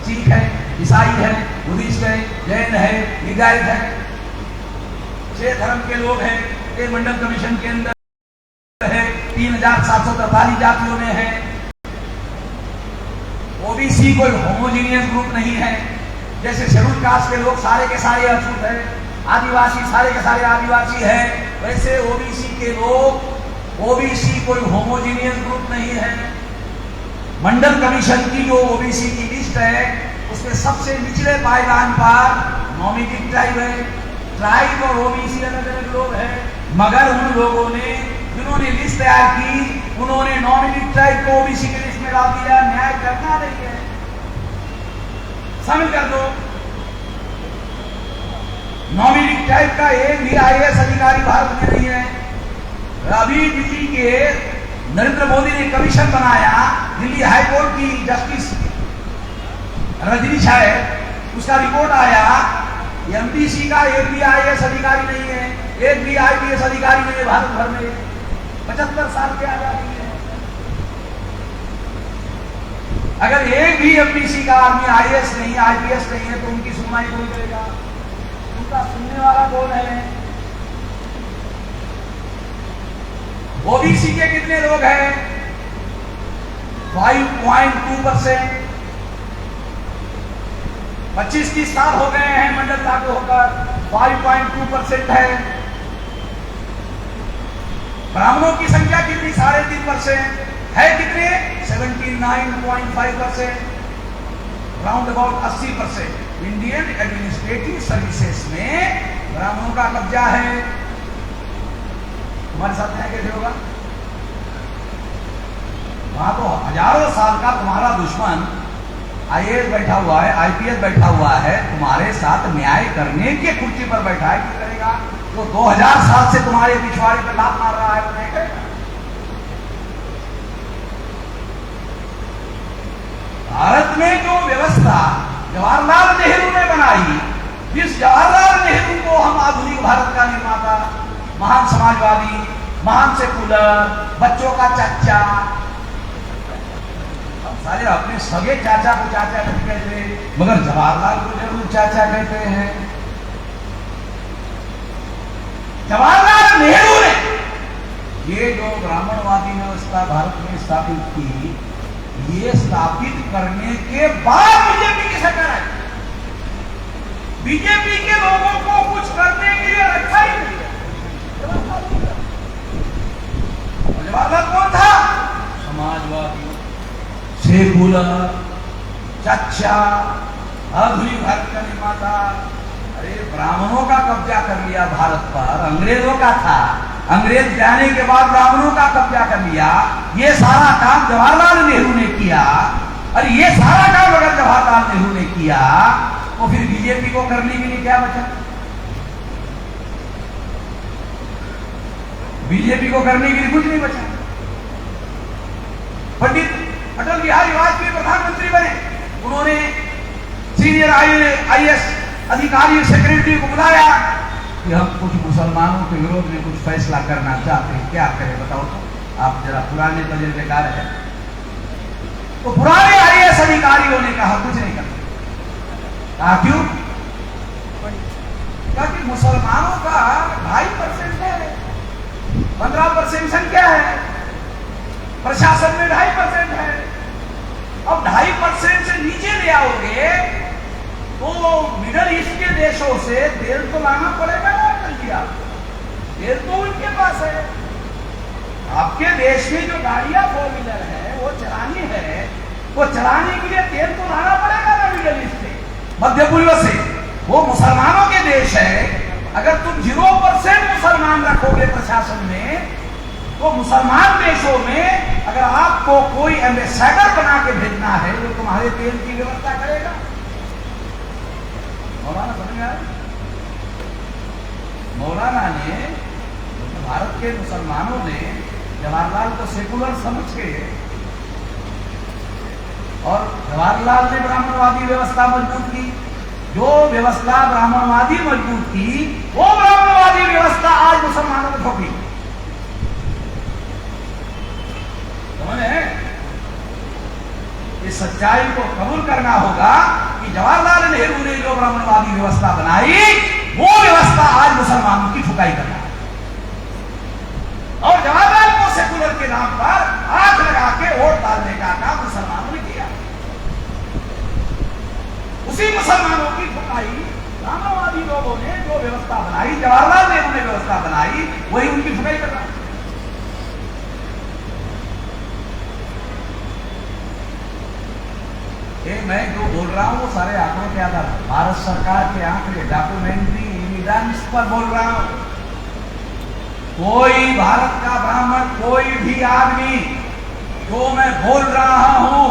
सिख है, ईसाई है, बुद्धिस्ट है, जैन है, लिंगायत है, 6 धर्म के लोग हैं। ये मंडल कमीशन के अंदर है, 3,743 जातियों में है। ओबीसी कोई होमोजीनियस ग्रुप नहीं है, जैसे शेड्यूल कास्ट के लोग सारे के सारे अछूत है, आदिवासी सारे के सारे आदिवासी है, वैसे ओबीसी के लोग, ओबीसी कोई होमोजीनियस ग्रुप नहीं है। मंडल कमीशन की जो ओबीसी की लिस्ट है, उसमें सबसे निचले पायदान पर नॉमिनेटेड ट्राइब है। ट्राइब और ओबीसी अलग अलग लोग हैं, मगर उन लोगों ने, जिन्होंने लिस्ट तैयार की, उन्होंने नॉमिनेटेड ट्राइब को ओबीसी की लिस्ट में डाल दिया। न्याय करना नहीं है, शामिल कर दो। नॉमिनेटेड ट्राइब का एक भी आईएएस अधिकारी भारत में नहीं है। अभी दिल्ली के नरेंद्र मोदी ने कमीशन बनाया, दिल्ली हाईकोर्ट की जस्टिस रजनीश है, उसका रिपोर्ट आया, एमडीसी का एक भी आईएएस अधिकारी नहीं है, एक भी आईपीएस अधिकारी नहीं है भारत भर में। 75 साल की आजादी है। अगर एक भी एमडीसी का आदमी आईएएस नहीं है, आईपीएस नहीं है, तो उनकी सुनवाई कौन करेगा? उनका सुनने वाला कौन है? ओबीसी के कितने लोग हैं? 5.2%। 25-30 साल हो गए हैं मंडल लागू होकर, 5.2% है। ब्राह्मणों की संख्या कितनी? 3.5% है। कितने? 79.5%, round about 80%। Indian administrative services में ब्राह्मणों का कब्जा है। हमारे साथ न्याय कैसे होगा? वहां तो हजारों साल का तुम्हारा दुश्मन आईएएस बैठा हुआ है, आईपीएस बैठा हुआ है, तुम्हारे साथ न्याय करने के कुर्सी पर बैठा है। क्या करेगा? जो 2000 साल से तुम्हारे पिछवाड़े पर लात मार रहा है, वो नहीं करेगा। भारत में जो व्यवस्था जवाहरलाल नेहरू ने बनाई, जिस जवाहरलाल नेहरू को हम आधुनिक भारत का निर्माता, महान समाजवादी, महान सेकुलर, बच्चों का चाचा, सारे अपने सगे चाचा को चाचा नहीं कहते, मगर जवाहरलाल को जरूर चाचा कहते हैं। जवाहरलाल नेहरू ने ये जो ब्राह्मणवादी व्यवस्था भारत में स्थापित की, ये स्थापित करने के बाद बीजेपी की सरकार आई। बीजेपी के लोगों को कुछ करने के लिए रखा ही नहीं। जवाहरलाल कौन था? समाजवादी, सेकुलर, चच्चा, आधुनिक भारत का निर्माता। अरे ब्राह्मणों का कब्जा कर लिया भारत पर, अंग्रेजों का था। अंग्रेज जाने के बाद ब्राह्मणों का कब्जा कर लिया। ये सारा काम जवाहरलाल नेहरू ने किया। और ये सारा काम अगर जवाहरलाल नेहरू ने किया, तो फिर बीजेपी को करने के लिए क्या बचा? बीजेपी को करने के लिए कुछ नहीं बचा। पंडित अटल बिहारी वाजपेयी प्रधानमंत्री बने, उन्होंने सीनियर आईएएस अधिकारी सेक्रेटरी को बुलाया कि हम कुछ मुसलमानों के विरोध में कुछ फैसला करना चाहते हैं, क्या करें बताओ तो? आप जरा पुराने तजुर्बेकार है। तो पुराने आईएएस अधिकारियों ने कहा कुछ नहीं करते। कहा क्यों? कहा कि मुसलमानों का 2.5% है, 15% संख्या है, प्रशासन में 2.5% है। अब 2.5% से नीचे ले आओगे तो मिडल ईस्ट के देशों से तेल तो लाना पड़ेगा ना। कर दिया, तेल तो उनके पास है। आपके देश में जो गाड़ियां 4 व्हीलर है वो चलानी है, वो चलाने के लिए तेल तो लाना पड़ेगा ना मिडल ईस्ट से, मध्य पूर्व से। वो मुसलमानों के देश है। अगर तुम 0% मुसलमान रखोगे प्रशासन में, तो मुसलमान देशों में अगर आपको कोई एम्बेसडर बना के भेजना है, वो तुम्हारे तेल की व्यवस्था करेगा। मौलाना समझ में आया? मौलाना ने, भारत के मुसलमानों ने जवाहरलाल को सेकुलर समझ के, और जवाहरलाल ने ब्राह्मणवादी व्यवस्था मजबूत की। जो व्यवस्था ब्राह्मणवादी मजबूत की, वो ब्राह्मणवादी व्यवस्था आज मुसलमानों को ठोकी। इस सच्चाई को कबूल करना होगा कि जवाहरलाल नेहरू ने जो ब्राह्मणवादी व्यवस्था बनाई, वो व्यवस्था आज मुसलमानों की ठुकाई कर रहा है। और जवाहरलाल को सेकुलर के नाम पर आंख लगा के वोट डालने का काम मुसलमानों ने किया। उसी मुसलमानों की ठुकाई ब्राह्मणवादी लोगों ने जो व्यवस्था बनाई, जवाहरलाल नेहरू ने व्यवस्था बनाई, वही उनकी ठुकाई कर रहा है। मैं जो बोल रहा हूं वो सारे आंकड़ों के आधार पर, भारत सरकार के आंकड़े, डॉक्यूमेंट्री एविडेंस पर बोल रहा हूं। कोई भारत का ब्राह्मण, कोई भी आदमी जो मैं बोल रहा हूं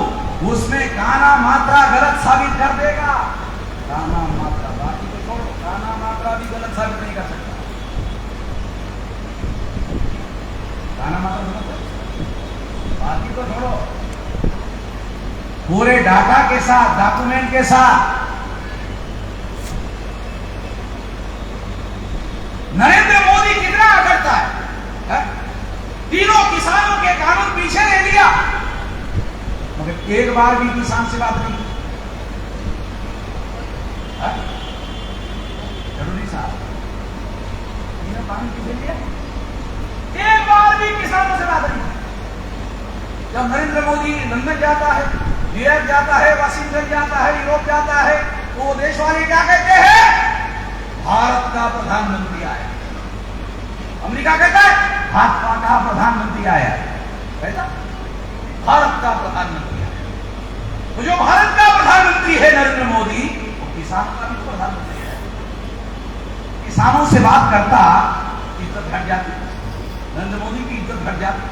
उसमें काना मात्रा गलत साबित कर देगा। काना मात्रा, बाकी तो छोड़ो, काना मात्रा भी गलत साबित नहीं कर सकता। काना मात्रा बाकी तो छोड़ो, पूरे डाटा के साथ, डॉक्यूमेंट के साथ नरेंद्र मोदी कितना अकड़ता है? तीनों किसानों के कानून पीछे ले लिया, मगर एक बार भी किसान से बात नहीं। जरूरी साहब तीनों कानून पीछे लिया, एक बार भी किसानों से बात नहीं। जब नरेंद्र मोदी लंदन जाता है, न्यूयॉर्क जाता है, वाशिंगटन जाता है, यूरोप जाता है, तो वो देश वाले क्या कहते हैं? भारत का प्रधानमंत्री आया। अमेरिका कहता है भाजपा का प्रधानमंत्री आया, कहता भारत का प्रधानमंत्री आया। तो जो भारत का प्रधानमंत्री है नरेंद्र मोदी, वो किसान का भी प्रधानमंत्री है। किसानों से बात करता, इज्जत घट जाती, नरेंद्र मोदी की इज्जत घट जाती।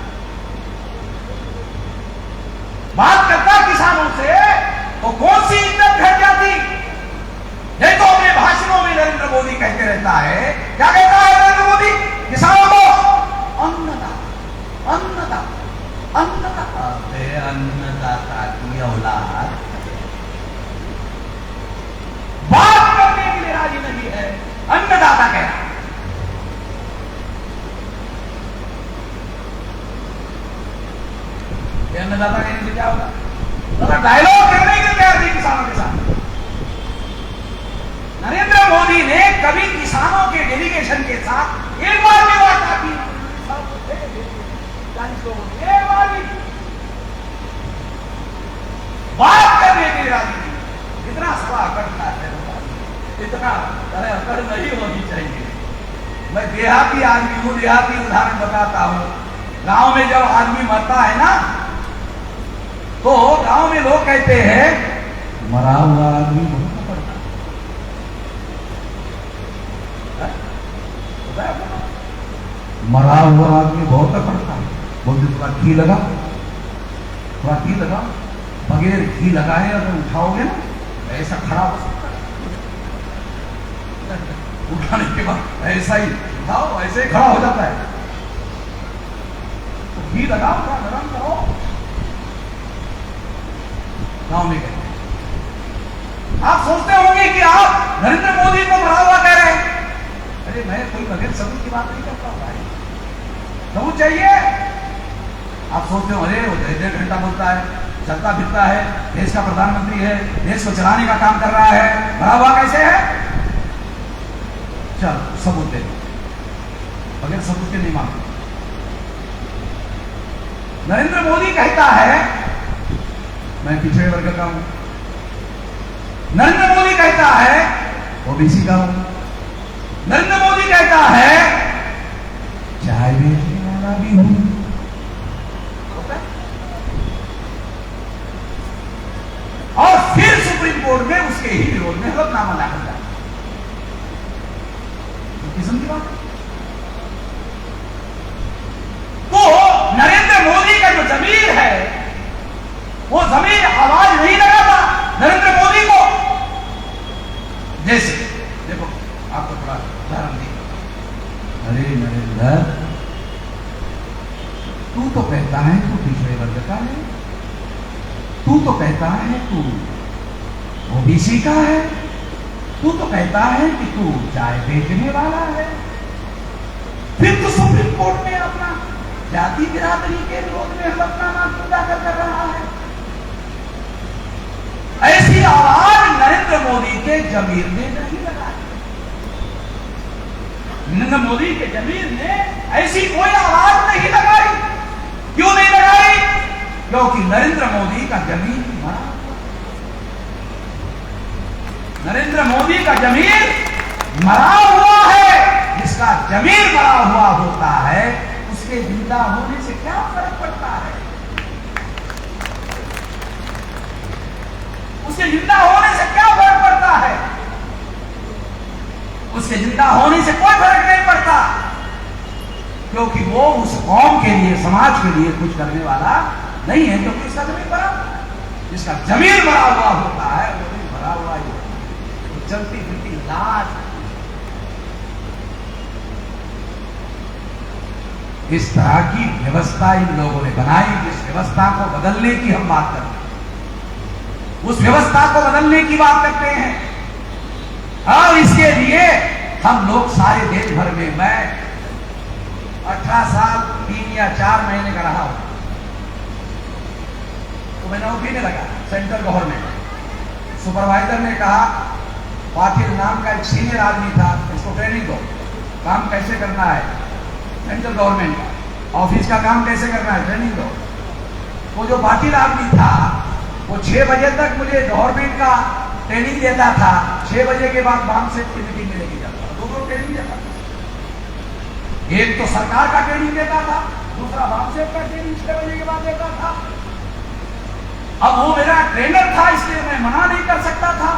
बात करता किसानों से तो कौन सी इज्जत घट जाती? नहीं तो अपने भाषणों में नरेंद्र मोदी कहते रहता है, क्या कहता है नरेंद्र मोदी? किसानों को अन्नदाता, अन्नदाता, अन्नदाता, अन्नदाता की औलाद बात करने के लिए राजी नहीं है, अन्नदाता कह रहा। अन्नदाता कहने से क्या होगा? तो डायलॉग करने के लिए तैयार थी किसानों के साथ। नरेंद्र मोदी ने कभी किसानों के डेलीगेशन के साथ एक बार भी वार्ता की? एक बार भी बात करने के लिए राजी नहीं। इतना सवा अकड़ता है, इतना अकड़ नहीं होनी चाहिए। मैं देहाती आदमी हूं, देहाती उदाहरण बताता हूं। गांव में जब आदमी मरता है ना, तो गांव में लोग कहते हैं मरा हुआ आदमी बहुत पड़ता है, मरा हुआ आदमी बहुत पड़ता है। बोलते थोड़ा घी लगा, थोड़ा घी लगा, बगैर घी लगाए अगर उठाओगे ना ऐसा खड़ा हो सकता है। उठाने के बाद ऐसा ही उठाओ, ऐसे ही खड़ा हो जाता है। तो घी लगाओ, थोड़ा नरम करो। गांव में कहते हैं। आप सोचते होंगे कि आप नरेंद्र मोदी को मरा हुआ कह रहे हैं। अरे मैं कोई बगैर सबूत की बात नहीं करता हूं भाई, सबूत चाहिए। आप सोचते हो अरे वो 1.5 घंटा बोलता है, चलता फिरता है, देश का प्रधानमंत्री है, देश को चलाने का काम कर रहा है, मरा हुआ कैसे है? चल सबूत दे, बगैर सबूत के नहीं मांगते। नरेंद्र मोदी कहता है मैं पिछड़े वर्ग का हूं, नरेंद्र मोदी कहता है ओबीसी का हूं, नरेंद्र मोदी कहता है चाय बेचने वाला भी हूं। और फिर सुप्रीम कोर्ट में उसके ही विरोध में हलफनामा दाखिल किया। किस्म की बात। तो नरेंद्र मोदी का जो जमीर है, वो जमीर आवाज नहीं लगाता नरेंद्र मोदी को। जैसे देखो आपको थोड़ा उदाहरण दी। अरे नरेंद्र, तू तो कहता है तू पिछड़े वर्ग का है, तू तो कहता है तू ओबीसी का है, तू तो कहता है कि तू चाय बेचने वाला है, फिर तो सुप्रीम कोर्ट में अपना जाति बिरादरी के विरोध में हलफनामा क्यों दाखिल कर रहा है? ऐसी आवाज नरेंद्र मोदी के जमीर ने नहीं लगाई। नरेंद्र मोदी के जमीर ने ऐसी कोई आवाज नहीं लगाई। क्यों नहीं लगाई? क्योंकि नरेंद्र मोदी का जमीर मरा हुआ। नरेंद्र मोदी का जमीर मरा हुआ है। जिसका जमीर मरा हुआ होता है उसके जिंदा होने से क्या फर्क पड़ता है? उसके जिंदा होने से क्या फर्क पड़ता है? उसके जिंदा होने से कोई फर्क नहीं पड़ता, क्योंकि वो उस कौम के लिए, समाज के लिए कुछ करने वाला नहीं है। क्योंकि उसका जमीर मरा, जिसका जमीर मरा हुआ होता है वो भी मरा हुआ ही तो चलती फिरती लाश। इस तरह की व्यवस्था इन लोगों ने बनाई, जिस व्यवस्था को बदलने की हम बात करते हैं, उस व्यवस्था को बदलने की बात करते हैं। और इसके लिए हम लोग सारे देश भर में, मैं 18 साल 3 या 4 महीने का रहा हूं, तो मैं नौकरी में लगा सेंट्रल गवर्नमेंट। सुपरवाइजर ने कहा, पाटिल नाम का एक सीनियर आदमी था, उसको ट्रेनिंग दो, काम कैसे करना है सेंट्रल गवर्नमेंट का, ऑफिस का काम कैसे करना है, ट्रेनिंग दो। वो जो पाटिल आदमी था वो 6 बजे तक मुझे गवर्नमेंट का ट्रेनिंग देता था, 6 बजे के बाद बाम सेठ की मीटिंग में लेके जाता था। 2 ट्रेनिंग देता था, एक तो सरकार का ट्रेनिंग देता था, दूसरा बाम सेठ का ट्रेनिंग 6 बजे के बाद देता था। अब वो मेरा ट्रेनर था, इसलिए मैं मना नहीं कर सकता था।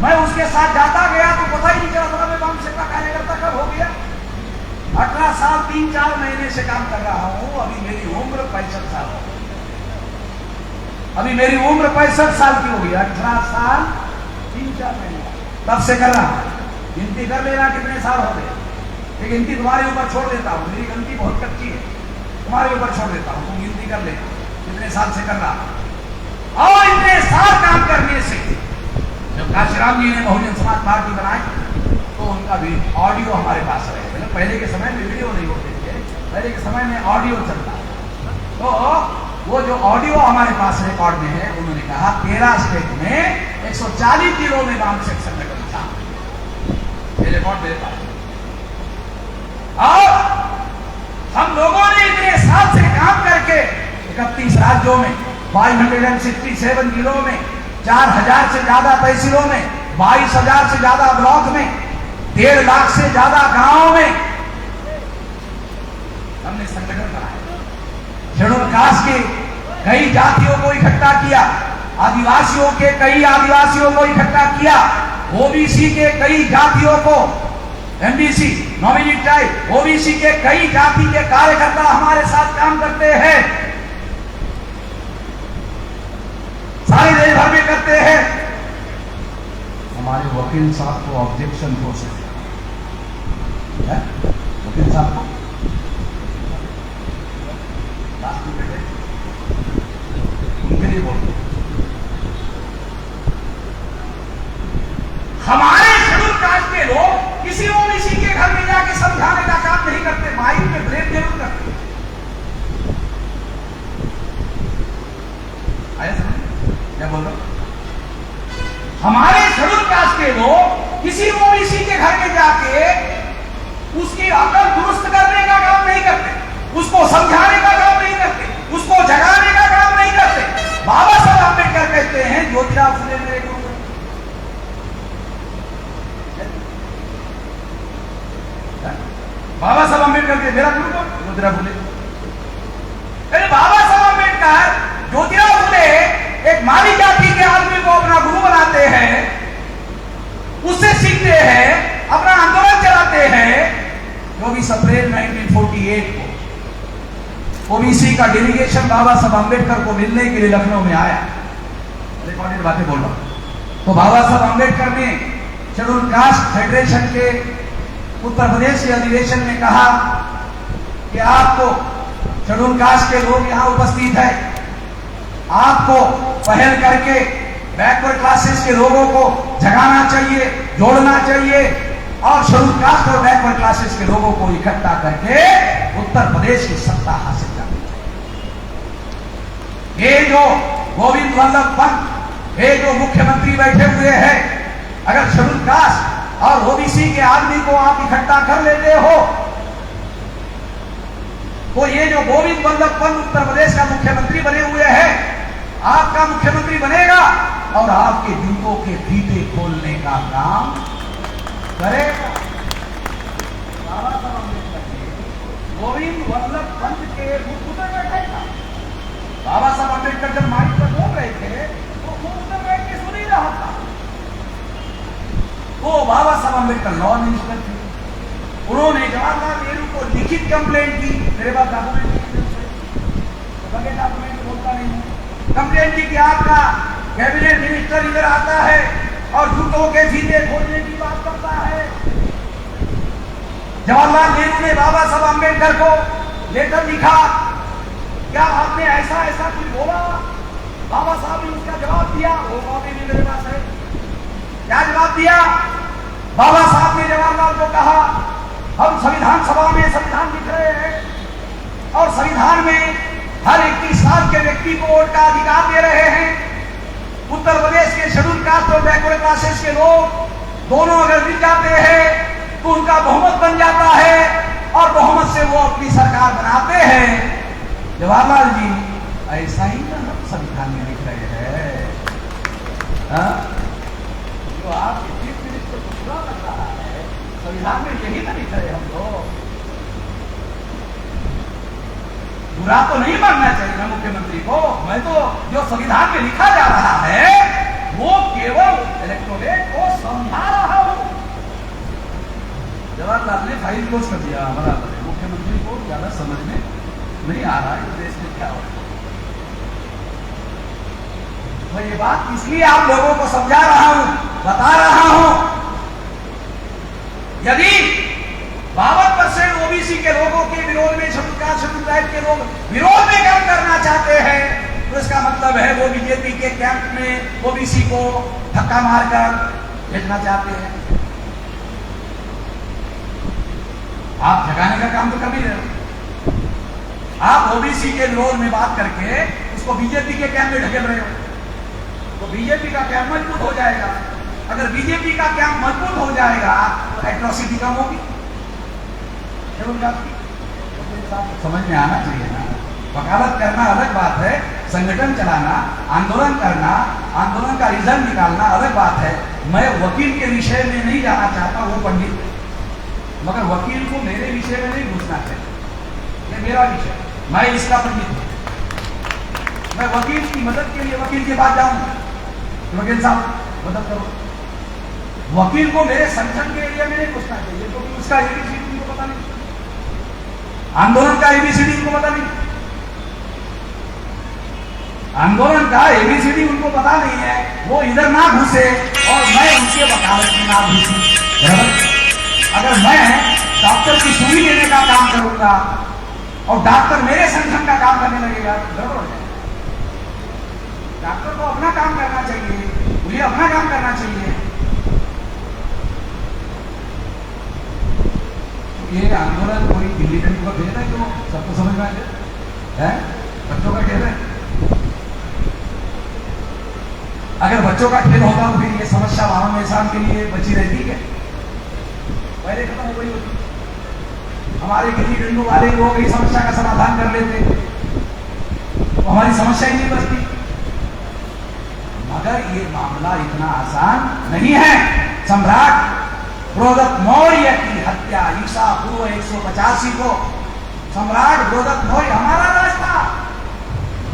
मैं उसके साथ जाता गया तो पता ही नहीं चला था मैं बाम सेठ का कार्यकर्ता कब हो गया। 18 साल 3-4 महीने से काम कर रहा हूं, अभी मेरी उम्र 65 साल हो गई। अभी मेरी उम्र 65 साल की हो गई। 18 साल 3-4 महीने तब से कर रहा हूं। गिनती कर लेना कितने साल हो गए। ये गिनती तुम्हारे ऊपर छोड़ देता हूं, मेरी गिनती बहुत कच्ची है, तुम्हारे ऊपर छोड़ देता हूं, तुम गिनती कर लेना कितने साल से कर रहा हूं। और इतने साल काम करने से जब काशीराम जी ने बहुजन समाज पार्टी बनाई तो उनका भी ऑडियो हमारे पास रहे। पहले के समय में वीडियो नहीं होते थे, पहले के समय में ऑडियो चलता था। तो वो जो ऑडियो हमारे पास रिकॉर्ड में है, उन्होंने कहा 13 स्टेट में 140 जिलों में वाम सेठ संगठन था। ये रिकॉर्ड मेरे पास। और हम लोगों ने इतने साल से काम करके 31 राज्यों में 567 जिलों में 4000 से ज्यादा तहसीलों में 22,000 से ज्यादा ब्लॉक में 1.5 लाख से ज्यादा गांवों में हमने संगठन बनाया। शेड्यूल कास्ट के कई जातियों को इकट्ठा किया, आदिवासियों के कई आदिवासियों को इकट्ठा किया, ओबीसी के कई जातियों को, एमबीसी नॉमिनी ट्राइब ओबीसी के कई जाति के कार्यकर्ता हमारे साथ काम करते हैं, सारे देश भर में करते हैं। हमारे वकील साहब को ऑब्जेक्शन हो सकता है, वकील साहब को उनके लिए बोलते, हमारे शेड्यूल कास्ट के लोग किसी ओबीसी के घर में जाके समझाने का काम नहीं करते, माइक में ब्लेम जरूर करते। आया समझ क्या बोल रहा हूं? हमारे शेड्यूल कास्ट के लोग किसी ओबीसी के घर में जाके उसकी अकल दुरुस्त करने का काम नहीं करते, उसको समझाने का काम नहीं करते, उसको जगाने का काम नहीं करते। बाबा साहब अम्बेडकर कहते हैं ज्योतिराव फुले मेरे गुरु। बाबा साहब अम्बेडकर के मेरा गुरु कौन? ज्योतिराव फुले। अरे बाबा साहब अम्बेडकर ज्योतिराव फुले एक माली जाति के आदमी को अपना गुरु बनाते हैं, उससे सीखते हैं, अपना आंदोलन चलाते हैं। 24 अप्रैल 1948 को ओबीसी का डेलीगेशन बाबा साहब अम्बेडकर को मिलने के लिए लखनऊ में आया। रिकॉर्डेड बातें बोल रहा हूं। तो बाबा साहब अम्बेडकर ने शेड्यूल कास्ट फेडरेशन के उत्तर प्रदेश के अधिवेशन में कहा कि आपको शेड्यूल कास्ट के लोग यहां उपस्थित है, आपको पहल करके बैकवर्ड क्लासेस के लोगों को जगाना चाहिए, जोड़ना चाहिए और शेड्यूल कास्ट और बैकवर्ड क्लासेस के लोगों को इकट्ठा करके उत्तर प्रदेश की सत्ता हासिल करनी चाहिए। ये जो गोविंद वल्लभ पंत, ये जो मुख्यमंत्री बैठे हुए हैं, अगर शेड्यूल कास्ट और ओबीसी के आदमी को आप इकट्ठा कर लेते हो तो ये जो गोविंद वल्लभ पंत उत्तर प्रदेश का मुख्यमंत्री बने हुए हैं, आपका मुख्यमंत्री बनेगा और आपके जूतों के फीते खोलने का काम करेगा। बाबा साहब अम्बेडकर गोविंद वल्लभ पंत के मुख में बैठे था। बाबा साहब अम्बेडकर जब माइक पर बोल रहे थे तो मुख में बैठ के सुन ही रहा था। वो बाबा साहब अम्बेडकर लॉ मिनिस्टर थे, उन्होंने जवाहरलाल नेहरू को लिखित कंप्लेंट की, मेरे पास डॉक्यूमेंट बगैर डॉक्यूमेंट बोलता नहीं है, कंप्लेंट की कि आपका कैबिनेट मिनिस्टर इधर आता है और जूतों के फीते खोलने की बात करता है। जवाहरलाल नेहरू ने बाबा साहब अम्बेडकर को लेटर लिखा, क्या आपने ऐसा ऐसा कुछ बोला? बाबा साहब ने उसका जवाब दिया, वो कॉपी भी मेरे पास है। क्या जवाब दिया? बाबा साहब ने जवाहरलाल को कहा हम संविधान सभा में संविधान लिख रहे हैं और संविधान में हर 21 साल के व्यक्ति को वोट का अधिकार दे रहे हैं। उत्तर प्रदेश के शेड्यूल कास्ट और बैकवर्ड क्लासेस के लोग दोनों अगर मिल जाते हैं तो उनका बहुमत बन जाता है और बहुमत से वो अपनी सरकार बनाते हैं। जवाहरलाल जी ऐसा ही ना हम संविधान में लिख रहे हैं। जो आपके चीफ मिनिस्टर को बुरा लग रहा है, संविधान में यही ना लिख रहे हम लोग। बुरा तो नहीं मानना चाहिए ना मुख्यमंत्री को। मैं तो जो संविधान में लिखा जा रहा है वो केवल इलेक्टोरेट को समझा रहा हूं। जवाहरलाल ने फाइल क्लोज कर दिया। बराबर है, मुख्यमंत्री को ज्यादा समझ में नहीं आ रहा है देश में क्या हो रहा है। मैं ये बात इसलिए आप लोगों को समझा रहा हूं, बता रहा हूं। यदि 52% ओबीसी के लोगों के विरोध में शेड्यूल कास्ट शेड्यूल ट्राइब के लोग विरोध में काम करना चाहते हैं तो इसका मतलब है वो बीजेपी के कैंप में ओबीसी को धक्का मारकर भेजना चाहते हैं। आप जगाने का काम तो कर नहीं रहे हो। आप ओबीसी के विरोध में बात करके उसको बीजेपी के कैंप में ढकेल रहे हो तो बीजेपी का कैंप मजबूत हो जाएगा। अगर बीजेपी का कैंप मजबूत हो जाएगा तो एट्रोसिटी कम होगी। समझ में आना चाहिए ना। वकालत करना अलग बात है, संगठन चलाना, आंदोलन करना, आंदोलन का रिजल्ट निकालना अलग बात है। मैं वकील के विषय में नहीं जाना चाहता, वो पंडित, मगर वकील को मेरे विषय में नहीं घुसना चाहिए। ये मेरा विषय, मैं इसका पंडित हूं। मैं वकील की मदद के लिए वकील के पास जाऊंगा, वकील साहब मदद करो। वकील को मेरे संगठन के एरिया में नहीं घुसना चाहिए क्योंकि उसका एबीसीडी उनको पता नहीं, आंदोलन का एबीसीडी उनको पता नहीं, आंदोलन का एबीसीडी उनको पता नहीं है। वो इधर ना घुसे और मैं उनके वकालत में ना घुसूं। अगर मैं डॉक्टर की सुई देने का काम करूंगा और डॉक्टर मेरे संगठन का काम करने लगेगा तो गड़बड़ हो जाएगा। डॉक्टर को अपना काम करना चाहिए, मुझे अपना काम करना चाहिए। ये आंदोलन कोई दिल्ली का भेज रहा है तो सबको समझ में आ जाए, बच्चों का खेल है। अगर बच्चों का खेल होता तो फिर ये समस्या आम इंसान के लिए बची रहती है, पहले खत्म हो गई होती। हमारे गिल्ली डंडू वाले लोग इस समस्या का समाधान कर लेते तो हमारी समस्या ही नहीं बचती। मगर ये मामला इतना आसान नहीं है। सम्राट बृहदत्त मौर्य की हत्या ईसा पूर्व 185 को, सम्राट बृहदत्त मौर्य हमारा राज था।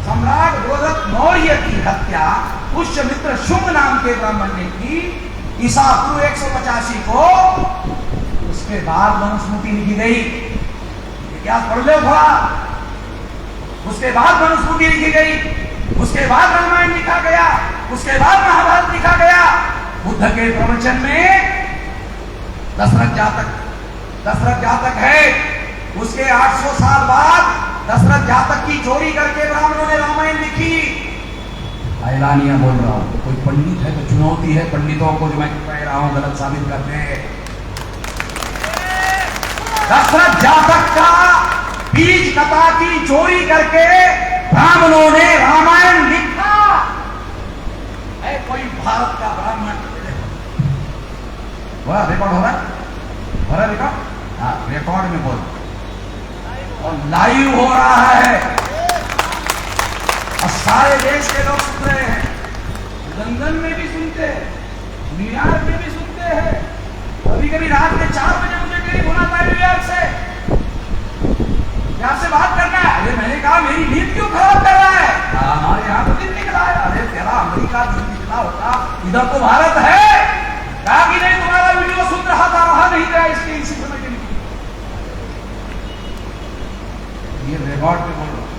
सम्राट बृहदत्त मौर्य की हत्या पुष्यमित्र शुंग नाम के ब्राह्मण ने की ईसा पूर्व 185 को। उसके बाद मनुस्मृति लिखी गई, इतिहास पढ़ लो थोड़ा। उसके बाद मनुस्मृति लिखी गई, उसके बाद रामायण लिखा गया, उसके बाद महाभारत लिखा गया। बुद्ध के प्रवचन में दशरथ जातक है। उसके 800 साल बाद दशरथ जातक की चोरी करके ब्राह्मणों ने रामायण लिखी। ऐलानिया बोल रहा हूं, कोई पंडित है तो चुनौती है पंडितों को जो मैं कह रहा हूं गलत साबित करते हैं। दशरथ जातक का बीज कथा की चोरी करके ब्राह्मणों ने रामायण लिखा है। कोई भारत का ब्राह्मण वह रिकॉर्ड हो रहा है, रिकॉर्ड, हाँ रिकॉर्ड में बोल और लाइव हो रहा है और सारे देश के लोग सुन रहे हैं। लंदन में भी सुनते हैं, न्यूयॉर्क में भी सुनते हैं। कभी कभी रात में 4 बजे मुझे टेलीफोन आता है न्यूयॉर्क से, यहाँ से बात करना है। अरे मैंने कहा मेरी नींद क्यों खराब कर रहा है? हमारे यहाँ तो दिन निकला है। अरे तेरा अमेरिका दिन निकला होता, इधर तो भारत है। कहा कि नहीं तुम्हारा वीडियो सुन रहा था, रहा नहीं गया इसके इसी समय के लिए। ये रिकॉर्ड में बोल रहा हूं।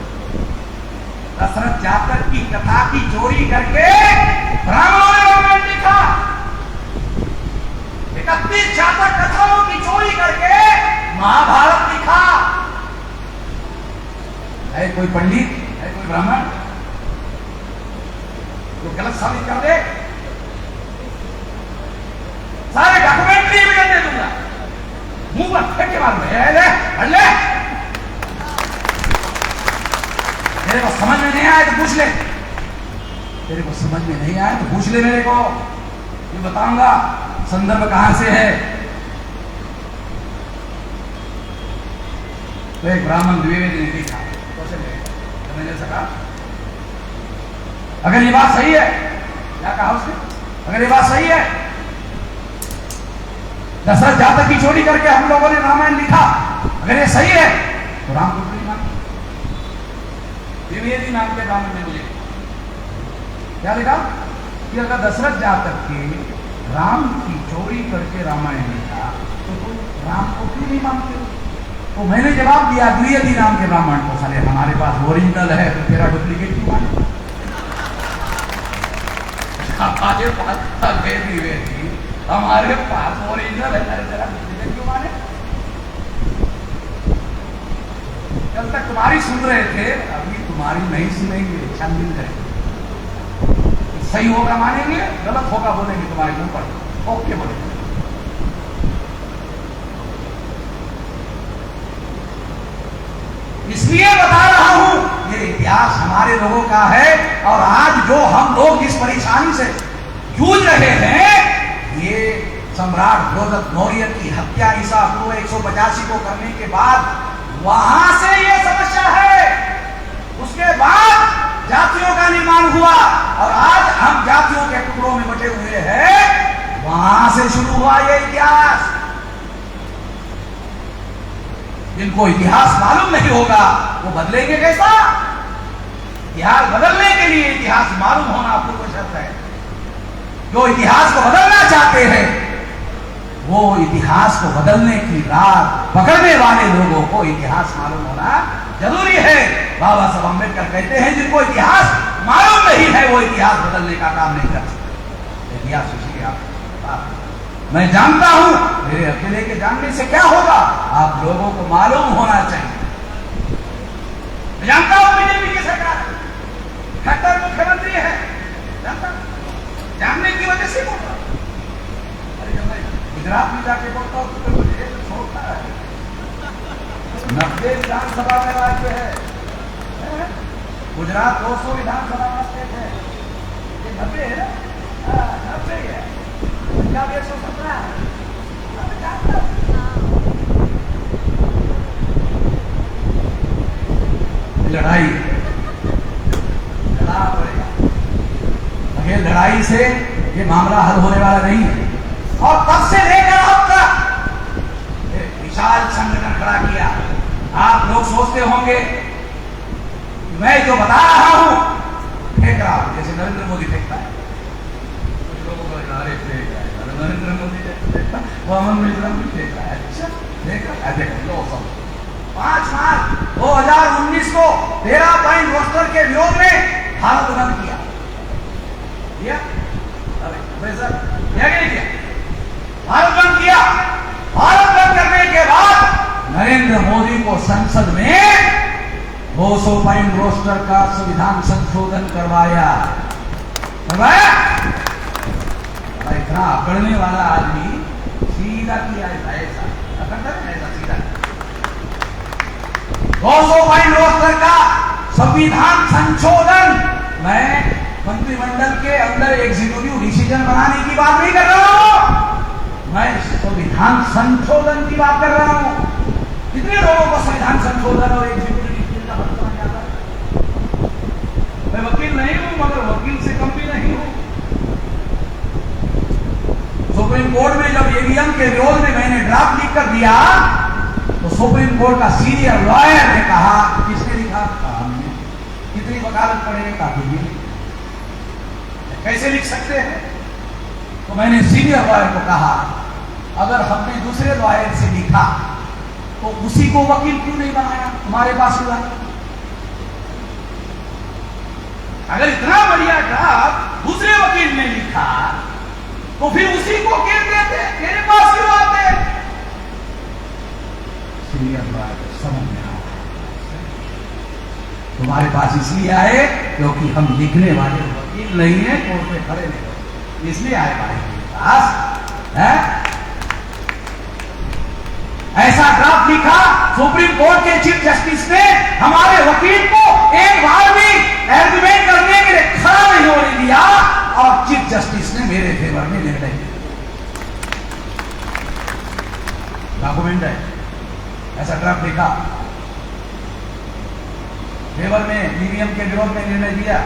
दशरथ जातक की कथा की चोरी करके ब्राह्मणों ने रामायण लिखा। 31 जातक कथाओं की चोरी करके महाभारत लिखा। है कोई पंडित, है कोई ब्राह्मण जो गलत साबित कर दे? सारे डॉक्यूमेंट्री मुंह पर फेंक के मारूंगा, ले हट ले। तेरे को समझ में नहीं आया तो पूछ ले, तेरे को समझ में नहीं आया तो पूछ ले मेरे को, ये बताऊंगा संदर्भ कहां से है। तो एक ब्राह्मण द्विवेदी ने लिखा, समझ नहीं सका। अगर ये बात सही है, क्या कहा उसने, अगर ये बात सही है, दशरथ जातक की चोरी करके हम लोगों ने रामायण लिखा, अगर ये सही है तो राम को क्यों नहीं मानते। द्विवेदी नाम के ब्राह्मण ने मुझे क्या लिखा कि अगर दशरथ जातक के राम की चोरी करके रामायण लिखा तो तुम राम को क्यों नहीं मानते। तो मैंने जवाब दिया द्विवेदी नाम के ब्राह्मण को, साले हमारे पास ओरिजिनल है तो तेरा डुप्लीकेट क्यों माने। हमारे पास द्विवेदी, हमारे पास ओरिजिनल है, तेरा डुप्लीकेट क्यों माने। कल तक तुम्हारी सुन रहे थे, अभी तुम्हारी नहीं सुनेंगे, छानबीन करेंगे, सही होगा मानेंगे, गलत होगा बोलेंगे तुम्हारे मुंह पर, ओके बोलेंगे। इसलिए बता रहा हूं ये इतिहास हमारे लोगों का है, और आज जो हम लोग जिस परेशानी से जूझ रहे हैं, ये सम्राट द्रौपद मौर्य की हत्या ईसा पूर्व 185 को करने के बाद वहां से ये समस्या है। उसके बाद जातियों का निर्माण हुआ, और आज हम जातियों के टुकड़ों में बटे हुए हैं, वहां से शुरू हुआ ये इतिहास। जिनको इतिहास मालूम नहीं होगा वो बदलेंगे कैसा। इतिहास बदलने के लिए इतिहास मालूम होना पूर्व शर्त है। जो इतिहास को बदलना चाहते हैं वो इतिहास को बदलने की राह पकड़ने वाले लोगों को इतिहास मालूम होना जरूरी है। बाबा साहब अम्बेडकर कहते हैं जिनको इतिहास मालूम नहीं है वो इतिहास बदलने का काम नहीं कर सकते। इतिहास उसी आप मैं जानता हूं, मेरे अकेले के जानने से क्या होगा, आप लोगों को मालूम होना चाहिए। मैं जानता हूं बीजेपी की सरकार खट्टर मुख्यमंत्री है, जानता जानने की वजह से बोल रहा। अरे जब मैं गुजरात में जाके बोलता हूं तो मुझे छोड़ता है। 90 विधानसभा में राज्य है, गुजरात 200 विधानसभा में स्टेट है, ये 90 है ना, 90 है, पंजाब 117 है। लड़ाई लड़ना पड़ेगा, ये लड़ाई से ये मामला हल होने वाला नहीं है। और तब से लेकर अब तक विशाल संगठन खड़ा किया। आप लोग सोचते होंगे मैं जो बता रहा हूं फेंक रहा हूं, जैसे नरेंद्र मोदी फेंकता है, कुछ लोगों को नरेंद्र मोदी फेंकता, वो अमन मिश्रा भी फेंक रहा है। अच्छा देख रहा है, देखो 5 मार्च 2019 को 13 पॉइंट रोस्टर के विरोध में भारत बंद किया। सर किया कि नहीं किया? भारत बंद किया। भारत बंद करने के बाद नरेंद्र मोदी को संसद में 200 पॉइंट रोस्टर का संविधान संशोधन करवाया। इतना अकड़ने वाला आदमी सीधा किया ऐसा सीधा 200 पॉइंट रोस्टर का संविधान संशोधन। मैं मंत्रिमंडल के अंदर एग्जीक्यूटिव डिसीजन बनाने की बात नहीं कर रहा हूं, मैं संविधान संशोधन की बात कर रहा हूं। कितने लोगों को संविधान संशोधन और एग्जीक्यूटिव डिसीजन का फर्क समझ आता है? मैं वकील नहीं हूं, मगर वकील से कम भी नहीं हूं। सुप्रीम कोर्ट में जब ईवीएम के विरोध में मैंने ड्राफ्ट लिख कर दिया तो सुप्रीम कोर्ट का सीनियर लॉयर ने कहा, किसने लिखा? हमने। कितनी वकालत पड़ेगी? काफी। कैसे लिख सकते हैं? तो मैंने सीनियर लॉयर को कहा, अगर हमने दूसरे लॉयर से लिखा तो उसी को वकील क्यों नहीं बनाया? तुम्हारे पास हुआ। अगर इतना बढ़िया ड्राफ्ट दूसरे वकील ने लिखा तो फिर उसी को क्यों देते? तेरे पास क्यों आते? सीनियर लॉयर समझ में आ, तुम्हारे पास इसलिए आए क्योंकि हम लिखने वाले वकील नहीं है, कोर्ट में खड़े नहीं, इसलिए आए हमारे पास है। ऐसा ड्राफ्ट लिखा, सुप्रीम कोर्ट के चीफ जस्टिस ने हमारे वकील को एक बार भी आर्गुमेंट करने के लिए खड़ा नहीं होने दिया और चीफ जस्टिस ने मेरे फेवर में निर्णय दिया। डॉक्यूमेंट है, ऐसा ड्राफ्ट लिखा, फेवर में ईवीएम के विरोध में निर्णय दिया।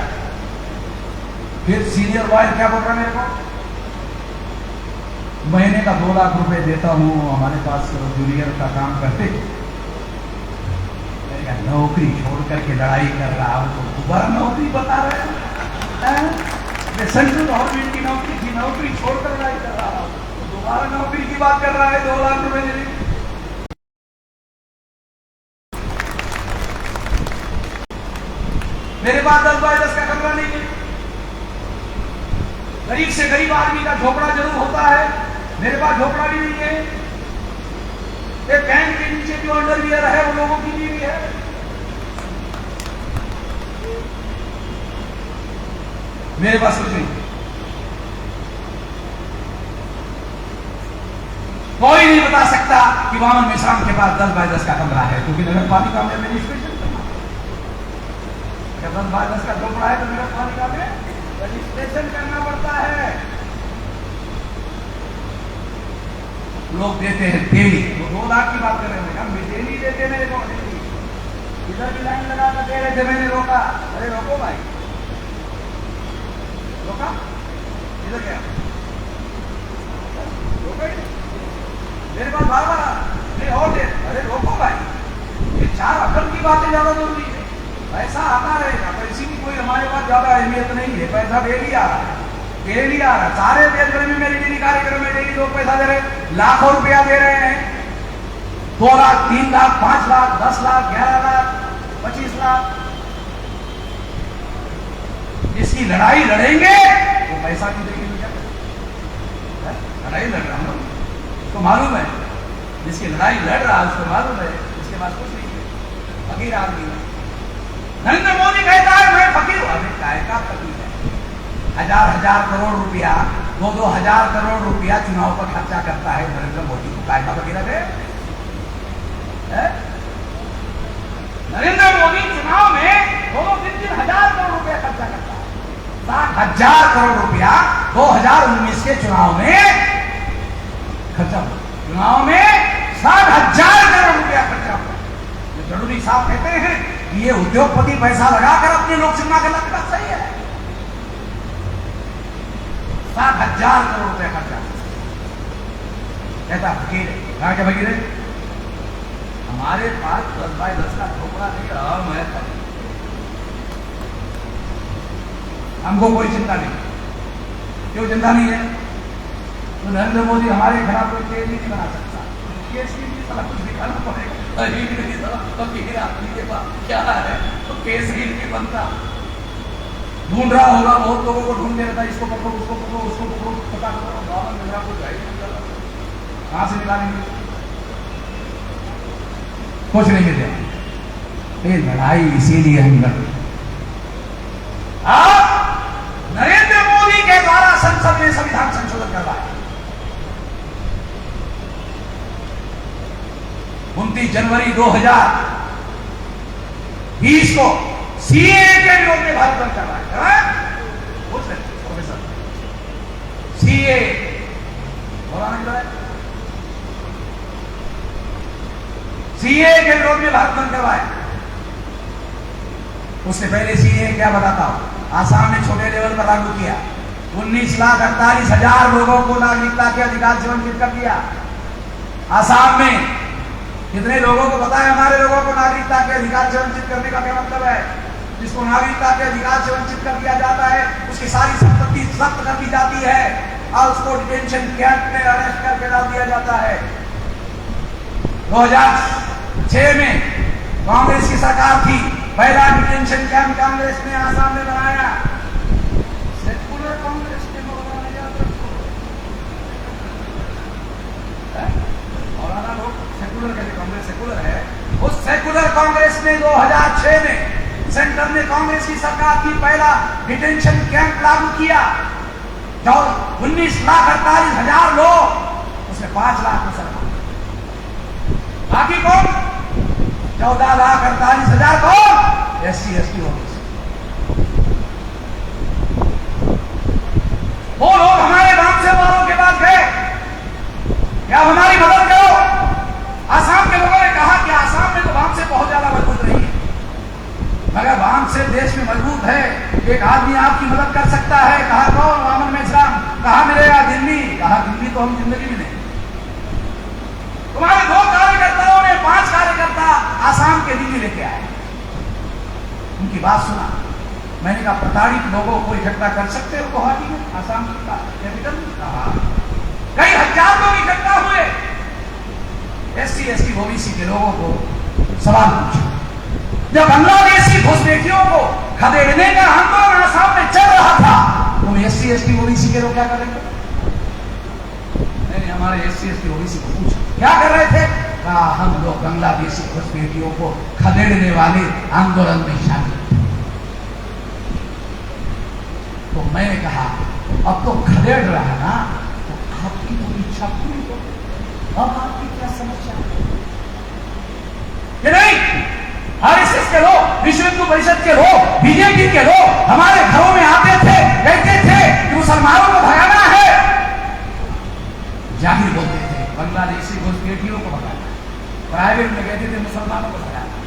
फिर सीनियर लॉयर क्या बोल रहा मेरे को, महीने का 2 लाख रुपए देता हूं, हमारे पास जूनियर का काम करते, नौकरी छोड़ करके लड़ाई कर रहा हूं तो दोबारा नौकरी बता रहे हैं। सेंट्रल गवर्नमेंट की नौकरी थी, नौकरी छोड़कर लड़ाई कर रहा हूं तो दोबारा नौकरी की बात कर रहा है, 2 लाख रुपए देने। मेरे पास 10/10 का कमरा नहीं है, गरीब से गरीब आदमी का झोपड़ा जरूर होता है, मेरे पास झोपड़ा भी नहीं है। एक बैंक के नीचे जो अंडरवियर है वो लोगों की भी है। मेरे पास कुछ नहीं, कोई नहीं बता सकता कि वामन मेश्राम के पास 10/10 का कमरा है, क्योंकि नगर पालिका में रजिस्ट्रेशन करना, 10/10 का झोपड़ा है तो नगर पालिका में रजिस्ट्रेशन करना पड़ता है। लोग देते हैं डेली, वो 2 लाख की बात कर रहे हैं, हम डेली देते मेरे को, इधर भी लाइन लगा कर दे रहे थे, मैंने रोका, अरे रोको भाई, रोका, इधर क्या रोका, मेरे पास बार नहीं और दे, अरे रोको भाई, ये 4 अकल की बातें ज्यादा जरूरी है। पैसा आता रहेगा, पैसे की कोई हमारे पास ज्यादा अहमियत नहीं है, पैसा डेली आ रहा है, डेली आ रहा है। सारे देशभर में मेरे डेली कार्यक्रम में डेली लोग पैसा दे रहे हैं, लाखों रुपया दे रहे हैं, 2 लाख, 3 लाख, 5 लाख, 10 लाख, 11 लाख, 25 लाख। जिसकी लड़ाई लड़ेंगे वो पैसा नहीं देंगे, लड़ाई लड़ रहा हूं, उसको मालूम है, जिसकी लड़ाई लड़ रहा है उसको मालूम है, उसके पास कुछ नहीं है, फकीर आदमी है। नरेंद्र मोदी कहता है मैं फकीर हूं, अभी काय का फकीर है, 1000 करोड़ रुपया, 2-2 हजार करोड़ रुपया चुनाव पर खर्चा करता है नरेंद्र मोदी को, काय का फकीर है? नरेंद्र मोदी चुनाव में 2-3 हजार करोड़ रुपया खर्चा करता है, 60,000 करोड़ रुपया 2019 के चुनाव में खर्चा हुआ, चुनाव में 60,000 करोड़ रुपया खर्चा हुआ। जरूरी साहब कहते हैं कि ये उद्योगपति पैसा लगाकर अपने लोग चुनाव का लगना सही है, 60,000 करोड़ रुपया खर्चा, कहता फकीर है, कहां के फकीर है? हमारे पास 10/10 का झोपड़ा नहीं रहा, मैं हमको कोई चिंता नहीं, क्यों चिंता नहीं है? तो नरेंद्र मोदी हमारे खिलाफ कोई केस नहीं बना सकता, केस की भी सारा कुछ दिखाना पड़ेगा, फकीर आदमी के पास क्या है तो केस ही नहीं बनता। ढूंढ रहा होगा, बहुत लोगों को ढूंढने रहता, इसको पकड़ो, उसको पकड़ो, उसको पकड़ो, पता करो, बावन मेरा कुछ है कहां से निकालेंगे, कुछ नहीं मिले। ये लड़ाई इसीलिए हम लड़, नरेंद्र मोदी के द्वारा संसद में संविधान संशोधन करवाया, 29 जनवरी 2020 को सीएए के विरोध में भारत बंद करवाया, प्रोफेसर सीए बोला नहीं बोला, सीए के विरोध में भारत बंद करवाया। उससे पहले सीए क्या बताता हूं, आसाम में छोटे लेवल पर लागू किया, 19,48,000 लोगों को नागरिकता के अधिकार से वंचित कर दिया। आसाम में कितने लोगों को पता है हमारे लोगों को नागरिकता के अधिकार से वंचित करने का क्या मतलब है? जिसको नागरिकता के अधिकार से वंचित कर दिया जाता है उसकी सारी संपत्ति जब्त कर दी जाती है और उसको डिटेंशन कैंप में अरेस्ट करके डाल दिया जाता है। 2006 में कांग्रेस की सरकार थी, पहला डिटेंशन कैंप कांग्रेस ने आसाम में बनाया, सेकुलर कांग्रेस ने बनाया जाता है, मौलाना लोग सेकुलर कहते, कांग्रेस सेकुलर है, उस सेकुलर कांग्रेस ने 2006 में सेंटर में कांग्रेस की सरकार की पहला डिटेंशन कैंप लागू किया, जो 19,48,000 लोग, उसमें 5 लाख मुसलमान, बाकी कौन? 14,48,000 कौन? SC ST OBC. वो लोग हमारे गांव से वालों के पास गए, क्या हमारी मदद करो। आसाम के लोगों ने कहा कि आसाम में तो बांध से बहुत ज्यादा मजबूत नहीं है, मगर बांध से देश में मजबूत है, एक आदमी आपकी मदद कर सकता है। कहा कौन? वामन मेश्राम। कहा मिलेगा? दिल्ली। कहा दिल्ली तो हम जिंदगी में नहीं। तुम्हारे 2 कार्यकर्ताओं ने 5 कार्यकर्ता आसाम के दिल्ली लेके आए, उनकी बात सुना। मैंने कहा प्रताड़ित लोगों को इकट्ठा कर सकते हो गुवाहाटी में, आसाम की कैपिटल में? कहा कई हजार लोग इकट्ठा हुए। SC ST ओबीसी के लोगों को सवाल पूछा, जब बांग्लादेशी घुसपैठियों को खदेड़ने का आंदोलन आसाम में चल रहा था, तो SC ST ओबीसी के लोग क्या करेंगे? मैंने हमारे SC ST ओबीसी को पूछा क्या कर रहे थे? कहा हम लोग बांग्लादेशी घुसपैठियों को खदेड़ने वाले आंदोलन में शामिल। तो मैंने कहा अब तो खदेड़ रहा है ना, तो आपकी तो इच्छा पूरी हो, अब आपकी क्या समस्या है? कि नहीं, RSS के लोग, विश्व हिंदू परिषद के लोग, बीजेपी के लोग हमारे घरों में आते थे, कहते थे कि मुसलमानों को भगाना है। जाहिर बोलते थे बांग्लादेशी घुसपैठियों को भगाना, प्राइवेट में कहते थे मुसलमानों को भगाना।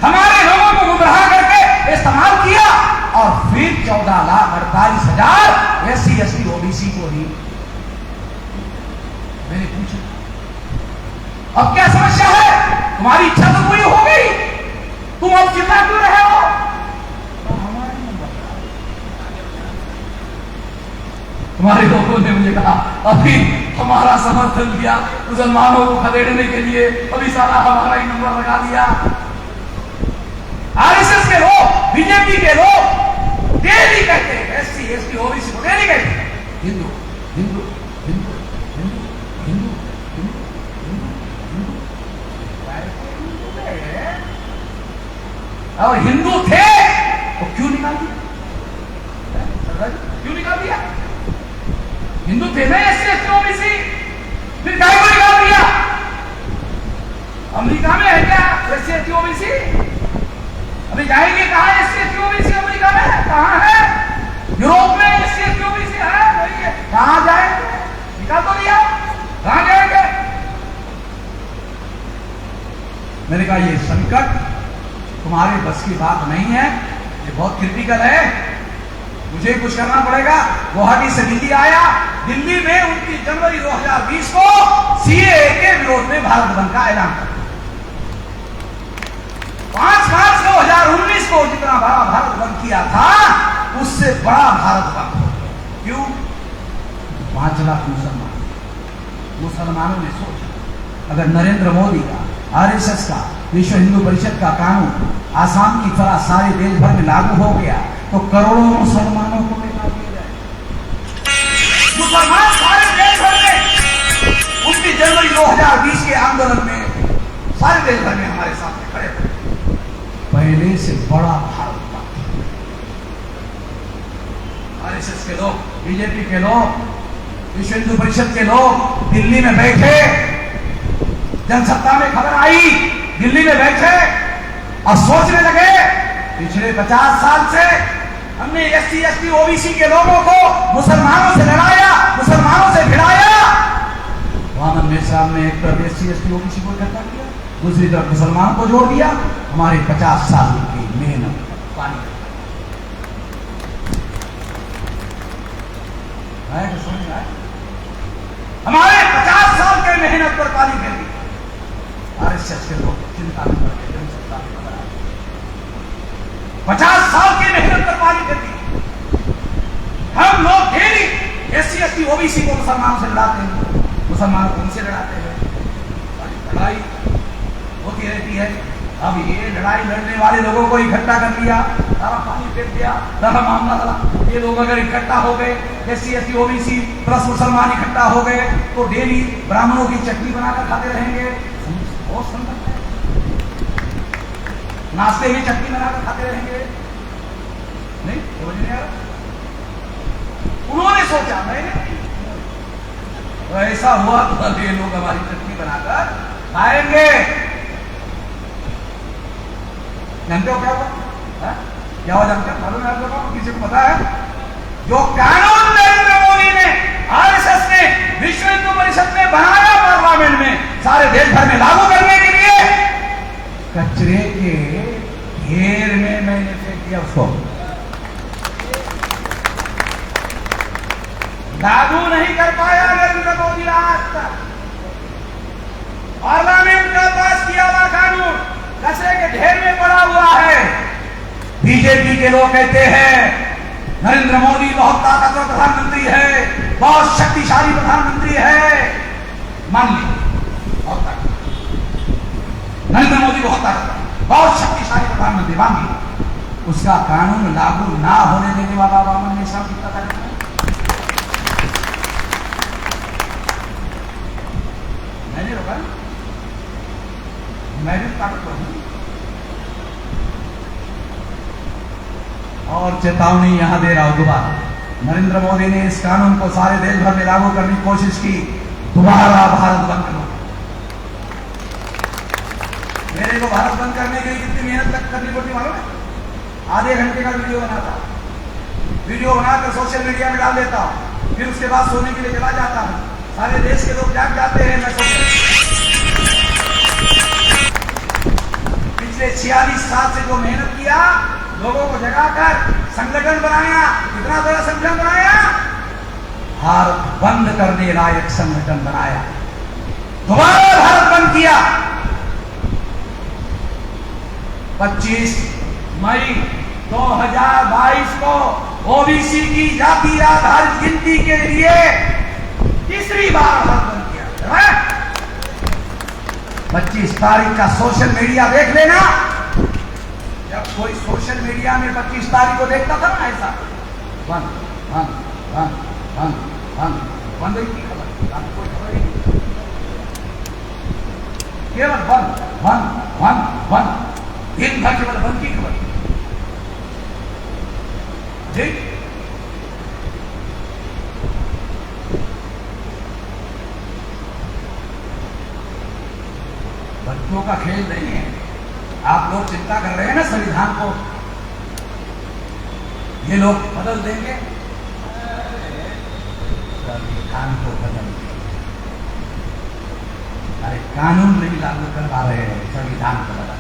हमारे लोगों को गुमराह करके इस्तेमाल किया और फिर 14,48,000 SC ST ओबीसी को ही। मैंने पूछा अब क्या समस्या है? तुम्हारी इच्छा तो पूरी हो गई, तुम अब चिल्ला क्यों रहे हो? तो तुम्हारे लोगों ने मुझे कहा अभी हमारा समर्थन दिया मुसलमानों को खदेड़ने के लिए, अभी सारा हमारा ही नंबर लगा दिया। RSS के लोग, बीजेपी के लोग डेली कहते हैं SC ST ओबीसी को, डेली कहते हैं हिंदू हिंदू हिंदू हिंदू हिंदू हिंदू हिंदू। और हिंदू थे तो क्यों निकाल दिया? क्यों निकाल दिया? हिंदू थे ना SC ST ओबीसी, फिर काय को निकाल दिया? अमेरिका में है क्या SC ST ओबीसी? अभी जाएंगे कहाँ SC ST ओबीसी? अमेरिका में कहाँ है? यूरोप में SC ST ओबीसी है नहीं है? कहाँ जाएंगे? निकाल तो दिया, कहाँ जाएंगे? मैंने कहा ये संकट तुम्हारे बस की बात नहीं है, ये बहुत क्रिटिकल है, मुझे कुछ करना पड़ेगा। गुवाहाटी से दिल्ली आया, दिल्ली में 29 जनवरी 2020 को CAA के विरोध में भारत बंद का ऐलान कर। 5 मार्च 2019 को जितना बड़ा भारत बंद किया था उससे बड़ा भारत बंद हो गया। क्यों? 5 लाख मुसलमानों ने सोचा अगर नरेंद्र मोदी का, RSS का, विश्व हिंदू परिषद का कानून आसाम की तरह सारे देश भर में लागू हो गया तो करोड़ों मुसलमानों को निकाल दिया जाए। मुसलमान सारे देश भर में 29 जनवरी 2020 के आंदोलन में सारे देश भर में हमारे सामने खड़े थे। पहले से बड़ा भारत बंद। RSS के लोग, बीजेपी के लोग, विश्व हिंदू परिषद के लोग दिल्ली में बैठे, जनसत्ता में खबर आई, दिल्ली में बैठे और सोचने लगे पिछले 50 साल से हमने SC ST ओबीसी के लोगों को मुसलमानों से लड़ाया, मुसलमानों से भिड़ाया। वामन मेश्राम ने एक तरफ SC ST ओबीसी को इकट्ठा किया, दूसरी तरफ मुसलमान को जोड़ दिया। हमारे 50 साल की मेहनत पानी हमारे 50 साल के मेहनत पर पानी फेर दी। RSS के लोग चिंता में पड़ गए, जनसत्ता में खबर आई, 50 साल की मेहनत पर पानी फेर दी। हम लोग डेली SC ST ओबीसी को मुसलमानों से लड़ाते हैं, मुसलमानों को उनसे लड़ाते हैं, लड़ाई होती रहती है। अब ये लड़ाई लड़ने वाले लोगों को इकट्ठा कर लिया, सारा पानी फेंक दिया, सारा मामला चला। ये लोग अगर इकट्ठा हो गए, SC ST ओबीसी प्लस मुसलमान इकट्ठा हो गए तो डेली ब्राह्मणों की चटनी बनाकर खाते रहेंगे। बहुत संकट है, नाश्ते में चटनी बनाकर खाते रहेंगे। नहीं समझ नहीं आ रहा? उन्होंने सोचा, मैंने तो ऐसा हुआ तो अब ये लोग हमारी चटनी बनाकर खाएंगे। जानते हो क्या हुआ? क्या हुआ जानते हो? मालूम है आप लोगों को? किसी को पता है? जो कानून नरेंद्र मोदी ने, आरएसएस ने विश्व हिंदू परिषद ने बनाया पार्लियामेंट में सारे देश भर में लागू करने के लिए, कचरे के ढेर में मैंने फेंक दिया उसको। लागू नहीं कर पाया नरेंद्र मोदी आज तक। पार्लियामेंट का पास किया हुआ कानून कचरे के ढेर में पड़ा हुआ है। बीजेपी के लोग कहते हैं नरेंद्र मोदी बहुत ताकतवर प्रधानमंत्री है, बहुत शक्तिशाली प्रधानमंत्री है। मान लीजिए बहुत ताकतवर, नरेंद्र मोदी बहुत ताकतवर, बहुत शक्तिशाली प्रधानमंत्री मान लीजिए। उसका कानून लागू ना होने देने वाला बामन ने सब कितना था? मैंने रोका, मैं भी ताकतवर हूं। और चेतावनी यहां दे रहा हूं दोबारा, नरेंद्र मोदी ने इस कानून को सारे देश भर में लागू करने की कोशिश की, दोबारा भारत बंद करो। मेरे को भारत बंद करने के लिए कितनी मेहनत तक करनी पड़ती मालूम है? आधे घंटे का वीडियो बनाता, वीडियो बनाकर सोशल मीडिया में डाल देता हूं, फिर उसके बाद सोने के लिए चला जाता हूं। सारे देश के लोग जाग जाते हैं। मैं पिछले 46 साल से जो मेहनत किया, लोगों को जगाकर संगठन बनाया, कितना बड़ा संगठन बनाया, भारत बंद करने लायक संगठन बनाया, दोबारा भारत बंद किया। 25 मई 2022 को ओबीसी की जाति आधारित गिनती के लिए तीसरी बार भारत बंद किया। 25 तारीख का सोशल मीडिया देख लेना। जब कोई सोशल मीडिया में 25 तारीख को देखता था ना, ऐसा बंद बंद बंद बंद बंद बंद की खबर, कोई खबर नहीं, केवल बंद बंद बंद बंद, दिन भर केवल बंद की खबर। ठीक, बच्चों का खेल नहीं है। आप लोग चिंता कर रहे हैं ना संविधान को, ये लोग बदल देंगे, संविधान को बदल देंगे। अरे कानून नहीं लागू करवा रहे हैं, संविधान को बदल।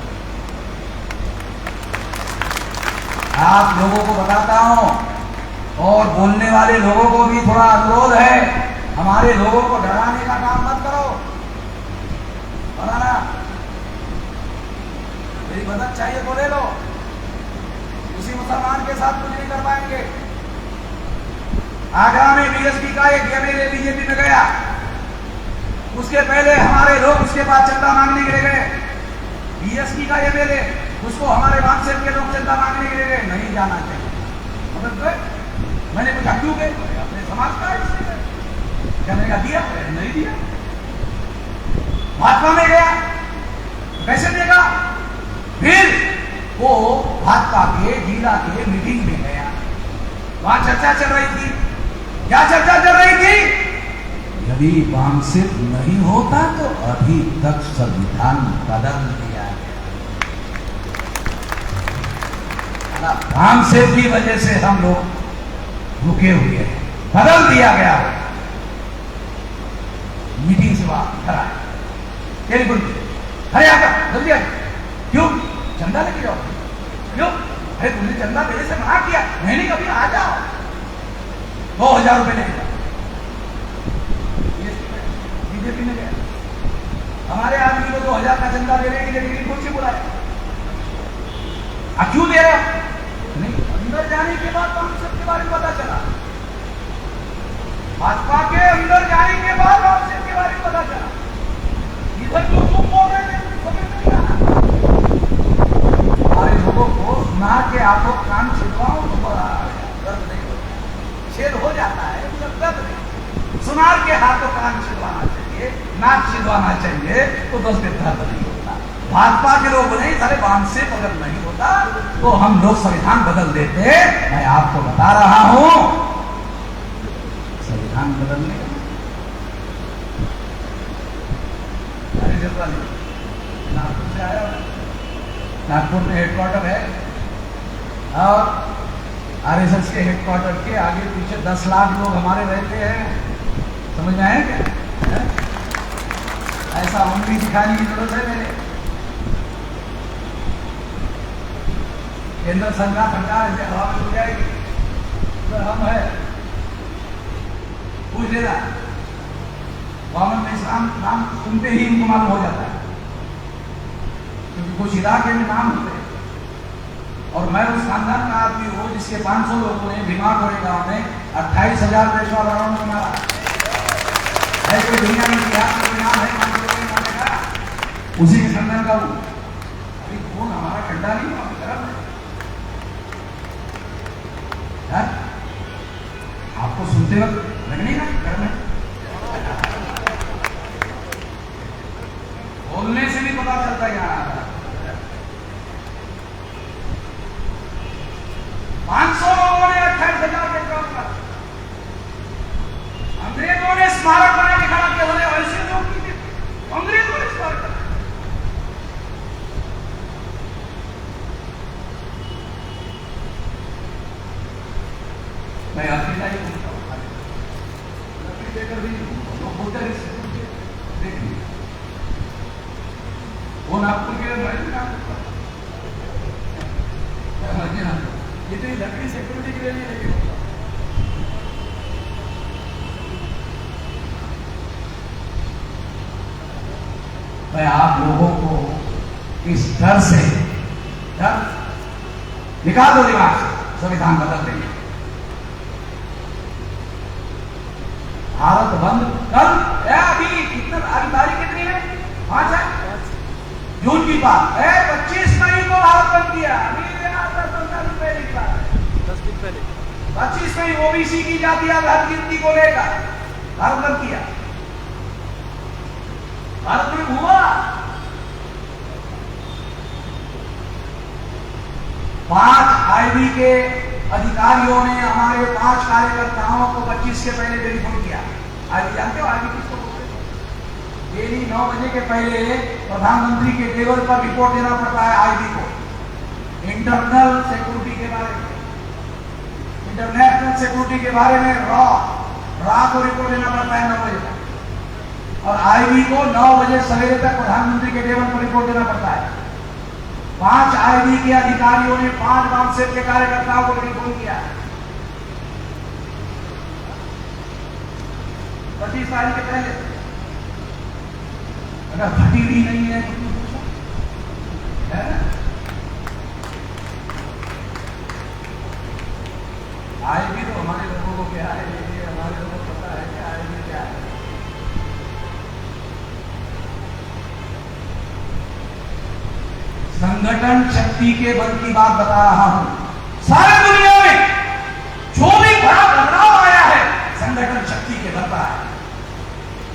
आप लोगों को बताता हूं और बोलने वाले लोगों को भी थोड़ा अनुरोध है, हमारे लोगों को डराने का काम मत करो। बनाना मेरी मदद चाहिए तो ले लो, किसी मुसलमान के साथ कुछ नहीं कर पाएंगे। आगरा में बीएसपी का एक एमएलए बीजेपी में गया, उसके पहले हमारे लोग उसके पास चंदा मांगने के लिए गए। बीएसपी का एमएलए, उसको हमारे वामसेन के लोग चंदा मांगने के लिए गए, नहीं जाना चाहिए। मतलब मैंने पूछा क्यों गए? अपने समाज का इसलिए। क्या मैंने दिया? नहीं दिया। भाजपा में गया, कैसे देगा? फिर वो भाजपा के जिला के मीटिंग में गया, वहां चर्चा चल रही थी। क्या चर्चा चल रही थी? यदि वामसित नहीं होता तो अभी तक संविधान बदल दिया गया। वामसित की वजह से हम लोग रुके हुए हैं, बदल दिया गया। मीटिंग से बाहर घर आए, अरे आकर जल्दी आए। क्यों? चंदा लेके जाओ। क्यों? अरे तुमने चंदा देने से मना किया। नहीं कभी आ जाओ, 2000 रुपए लेके जाओ। बीजेपी में गया, हमारे आदमी को 2000 का चंदा देने के लिए कुछ बुलाया। क्यों दे रहे हो? नहीं, अंदर जाने के बाद तो हम सबके बारे में पता चला, भाजपा के अंदर जाने के बाद हम सबके बारे में पता चला। इधर जो तुम बोल रहे थे समझ नहीं आना। हमारे लोगों को सुना के आप लोग कान छिदवाओ तो बड़ा दर्द नहीं होता, छेद हो जाता है, दर्द नहीं। सुनार के हाथों कान छिदवाना चाहिए, नाक छिदवाना चाहिए, तो 10 दिन दर्द नहीं होता। भाजपा के लोग नहीं, सारे बांध से अगर नहीं होता तो हम लोग संविधान बदल देते। मैं आपको बता रहा हूं, संविधान बदलने वाली नागपुर से आया, नागपुर में हेडक्वार्टर है और आरएसएस के हेडक्वार्टर के आगे पीछे 10 लाख लोग हमारे रहते हैं। समझ में आया क्या है? ऐसा उंगली दिखाने की जरूरत है मेरे। केंद्र सरकार ऐसे हवा में उड़ जाएगी तो हम है, पूछ लेना। मोहम्मद में इस्लाम नाम सुनते ही इनको मालूम हो जाता है, क्योंकि कुछ इलाके में नाम होते हैं। और मैं उस खानदान का आदमी हूँ जिसके 500 लोगों ने दिमाग होने गांव में 28,000 पेशवारों को मारा है। कोई दुनिया में इतिहास में नाम है, 500 लोगों ने मारेगा, उसी के खानदान का हूँ। अभी कौन हमारा खड्डा नहीं हुआ तरफ है? आपको सुनते वक्त लगने का घर में बोलने से भी पता चलता है यहाँ 500 लोगों ने 28,000 के काम किया। अंग्रेजों ने स्मारक बना के खड़ा किया। बोले ऐसे लोग की अंग्रेजों ने स्मारक बना। मैं अकेला ही बोलता हूँ, लकड़ी देकर भी लोग बोलते देखिए वो नागपुर के मैं ये तो लकड़ी सिक्योरिटी के लिए नहीं लगे। मैं आप लोगों को इस डर से निकाल दो दिमाग से, संविधान बदल देंगे। भारत बंद कल अभी कितना, अभी तारीख कितनी है? 5 है जून की बात है। 25 मई को भारत बंद किया। 10 दिन पहले 25 मई ओबीसी की जातीय गिनती को लेकर भारत बंद किया। भारत में हुआ 5 आईबी के अधिकारियों ने हमारे 5 कार्यकर्ताओं को 25 के पहले टेलीफोन किया। आईबी जानते हो आईबी किसको बोलते हैं? डेली 9 बजे के पहले प्रधानमंत्री के टेबल पर रिपोर्ट देना पड़ता है आईबी को, इंटरनल सिक्योरिटी के बारे में, इंटरनेशनल सिक्योरिटी के बारे में रॉ को रिपोर्ट देना पड़ता है 9 बजे तक। और आईबी को 9 बजे सवेरे तक प्रधानमंत्री के टेबल पर रिपोर्ट देना पड़ता है। 5 आईबी के अधिकारियों ने 5 वामसेट के कार्यकर्ताओं को टेलीफोन किया। 25 तारीख के पहले अगर फटी भी नहीं है तो आईबी तो हमारे लोगों को क्या है, ये हमारे लोगों को पता है कि आईबी क्या है। संगठन शक्ति के बल की बात बता रहा हूं। सारी दुनिया में जो भी बड़ा बदलाव आया है संगठन शक्ति के बल पर है।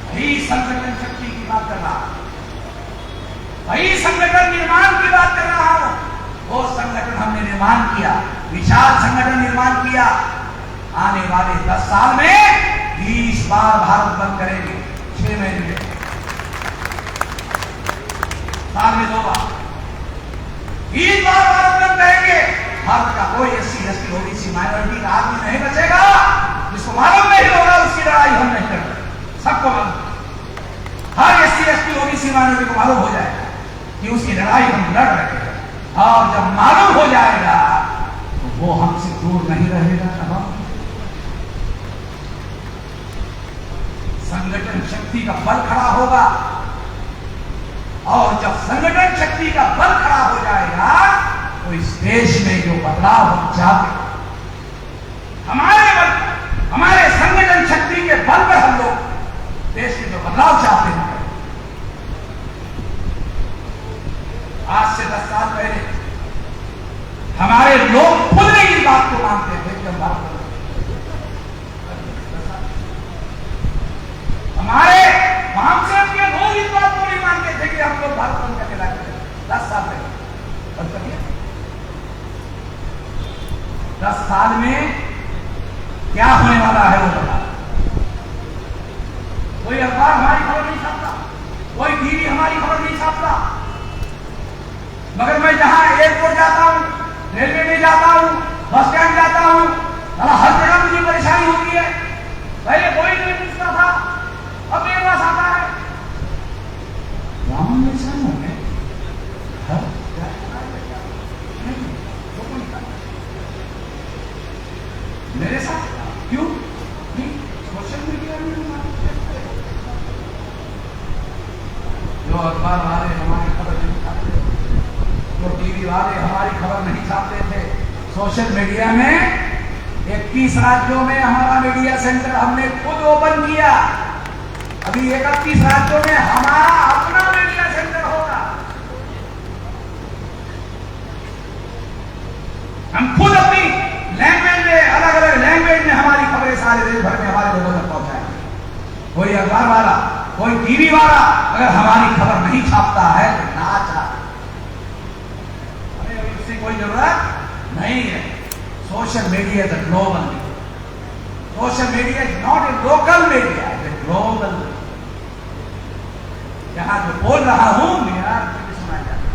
वही संगठन शक्ति की बात कर रहा हूं, वही संगठन निर्माण की बात कर रहा हूं। वो संगठन हमने निर्माण किया, विशाल संगठन निर्माण किया। आने वाले 10 साल में 20 बार भारत बंद करेंगे। 6 महीने में, साल में 2 बार, 20 बार भारत बंद करेंगे। भारत का कोई SC ST OBC माइनॉरिटी का आदमी नहीं बचेगा जिसको मालूम नहीं होगा उसकी लड़ाई हम नहीं करते। सबको मालूम, हर SC ST OBC माइनॉरिटी को मालूम हो जाएगा कि उसकी लड़ाई हम लड़ रहे हैं। और जब मालूम हो जाएगा तो वो हमसे दूर नहीं रहेगा। तमाम संगठन शक्ति का बल खड़ा होगा, और जब संगठन शक्ति का बल खड़ा हो जाएगा तो इस देश में जो बदलाव हम चाहते हैं, हमारे बल, हमारे संगठन शक्ति के बल पर हम लोग देश में जो बदलाव चाहते हैं। आज से 10 साल पहले हमारे लोग खुद नहीं इस बात को मानते थे कि हम बात कर रहे हैं। हमारे मामसेट के लोग इस बात को नहीं मानते थे कि हम लोग भारत बंद करके लाए। 10 साल पहले बंद कर दिया। 10 साल में क्या होने वाला है वो बता। कोई अखबार हमारी खबर नहीं छापता, कोई टीवी हमारी खबर नहीं छापता। मगर मैं जहां एयरपोर्ट जाता हूं, रेलवे में जाता हूं, बस स्टैंड जाता हूं, हर जगह मुझे परेशानी होती है। पहले कोई नहीं पूछता था, अब मेरे पास आता है, राम में सन हो गए मेरे साथ क्यों नहीं? सोशल मीडिया में जो अखबार वाले हमारी खबर नहीं छापते, जो टीवी वाले हमारी खबर नहीं छापते थे, सोशल मीडिया में 21 राज्यों में हमारा मीडिया सेंटर हमने खुद ओपन किया। अभी 31 राज्यों में हमारा अपना मीडिया सेंटर होगा। हम खुद अपनी लैंग्वेज में, अलग अलग लैंग्वेज में हमारी खबरें सारे देश भर में हमारे लोगों तक पहुंचाएंगे। कोई अखबार वाला, कोई टीवी वाला अगर हमारी खबर नहीं छापता है तो ना चाहता, हमें उसकी कोई जरूरत नहीं है। Social media is a global media. Social media is not a local media, is a global media. यहां जो बोल रहा हूं मेरा सुना जाता,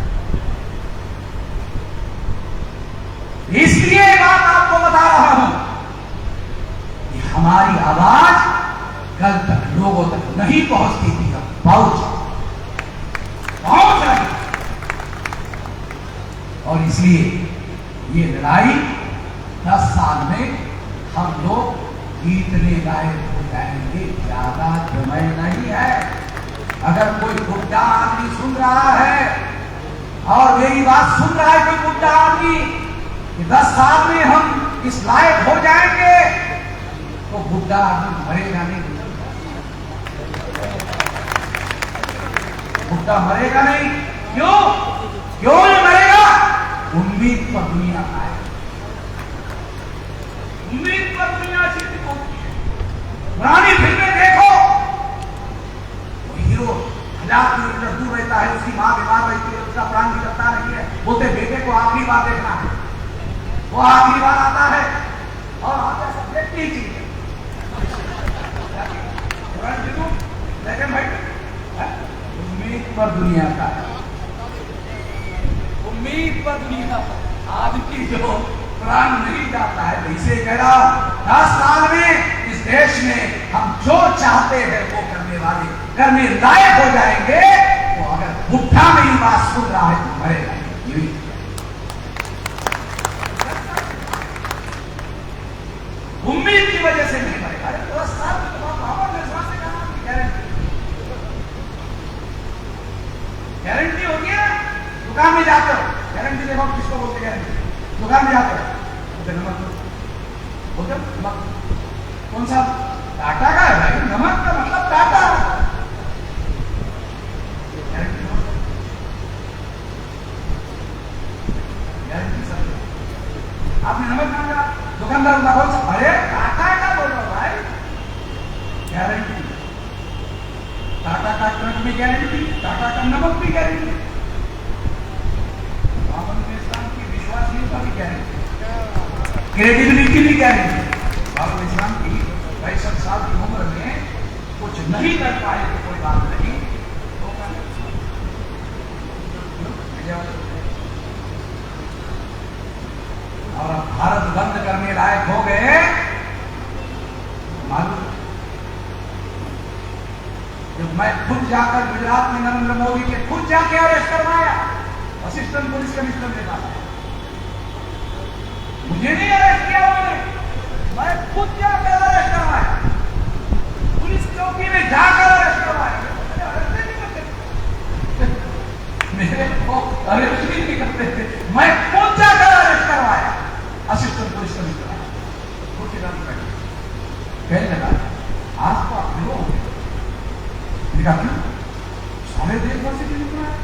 इसलिए बात आपको बता रहा हूं कि हमारी आवाज कल तक लोगों तक नहीं पहुंचती थी, अब पहुंच रही। और इसलिए ये लड़ाई 10 साल में हम लोग जीतने लायक हो जाएंगे, ज्यादा समय नहीं है। अगर कोई बुढ़ा आदमी सुन रहा है और मेरी बात सुन रहा है, कोई बुढ़ा आदमी कि 10 साल में हम इस लायक हो जाएंगे, तो बुढ़ा आदमी मरेगा नहीं, बुढ़ा मरेगा नहीं। क्यों क्यों नहीं मरेगा? उम्मीद पर दुनिया आए, उम्मीद पर दुनिया जीती होती है। पुरानी फिल्में देखो, वो हीरो 1000 किलोमीटर दूर रहता है, उसकी मां बीमार रहती है, उसका प्राण निकलता नहीं है, बोलते बेटे को आखिरी बार देखना है। वो आखिरी बार आता है और आते सब देखती चीज लेकिन भाई उम्मीद पर दुनिया का, उम्मीद पर दुनिया आदमी जो प्राण नहीं जाता है। तो इसे कह रहा 10 साल में इस देश में हम जो चाहते हैं वो करने वाले, करने लायक हो जाएंगे। तो अगर बुढ़ा मेरी बात सुन रहा है तो मरेगा नहीं। उम्मीद की वजह से नहीं मरेगा। अरे 10 साल में तो मोहम्मद विश्वास से कहा गारंटी होती है। दुकान में जाते हो, गारंटी देखो किसको बोलते गारंटी। दुकान में जाते हो, नमक बोलते नमक कौन सा? टाटा का है भाई, नमक का मतलब टाटा। गारंटी गारंटी सब आपने नमक मांगा, दुकानदार बोल सकता अरे टाटा का बोल रहा भाई, गारंटी। टाटा का ट्रक में गारंटी, टाटा का नमक भी गारंटी, इस्लाम की विश्वसनीयता भी गारंटी, क्रेडिबिलिटी भी गारंटी। बाबा इस्लाम की 65 साल की उम्र में कुछ नहीं कर पाए तो कोई बात नहीं, और अब भारत बंद करने लायक हो गए। मालूम जब मैं खुद जाकर गुजरात में नरेंद्र मोदी के खुद जाके अरेस्ट करवाया, असिस्टेंट पुलिस कमिश्नर ने कहा, मुझे नहीं अरेस्ट किया उन्होंने, मैं खुद जाकर अरेस्ट करवाया, पुलिस चौकी में जाकर अरेस्ट करवाया। मेरे को अरेस्ट नहीं करते थे, मैं खुद जाकर अरेस्ट करवाया, असिस्टेंट पुलिस कमिश्नर कहने लगा आज तो आप हीरो हो गए। सारे देश भर से टेलीफोन आया,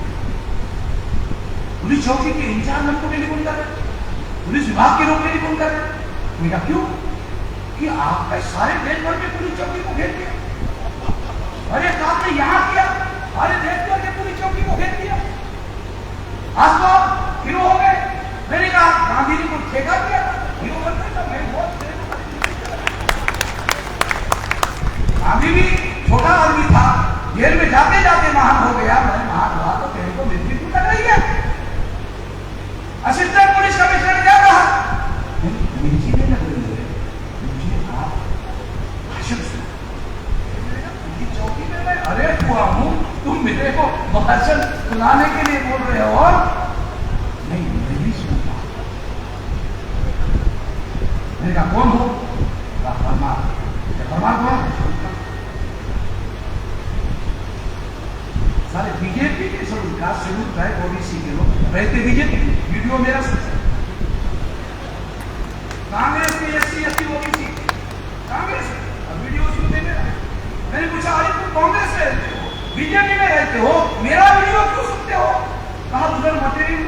पुलिस चौकी के इंचार्ज हमको टेलीफोन कर रहे, पुलिस विभाग के लोग टेलीफोन कर रहे। मैंने कहा क्यों? कि आपने सारे देश भर में पुलिस चौकी को घेर दिया। अरे आपने यहां किया, सारे देश भर के पुलिस चौकी को घेर दिया, आज तो आप हीरो हो गए। मैंने कहा गांधी जी को ठेका दिया था हीरो बनने का, मैं बहुत गांधी भी छोटा आदमी था, जेल में जाते जाते महान हो मैंने कहा कौन हो? परमात्मा। सारे बीजेपी के schedule caste, schedule tribe, OBC के लोग रहते बीजेपी। वीडियो मेरा कांग्रेस के SC ST OBC Congress, video सुनते मेरा। मैंने पूछा अरे तुम कांग्रेस में रहते हो, बीजेपी में रहते हो, मेरा वीडियो क्यों सुनते हो? कहा उधर मटेरियल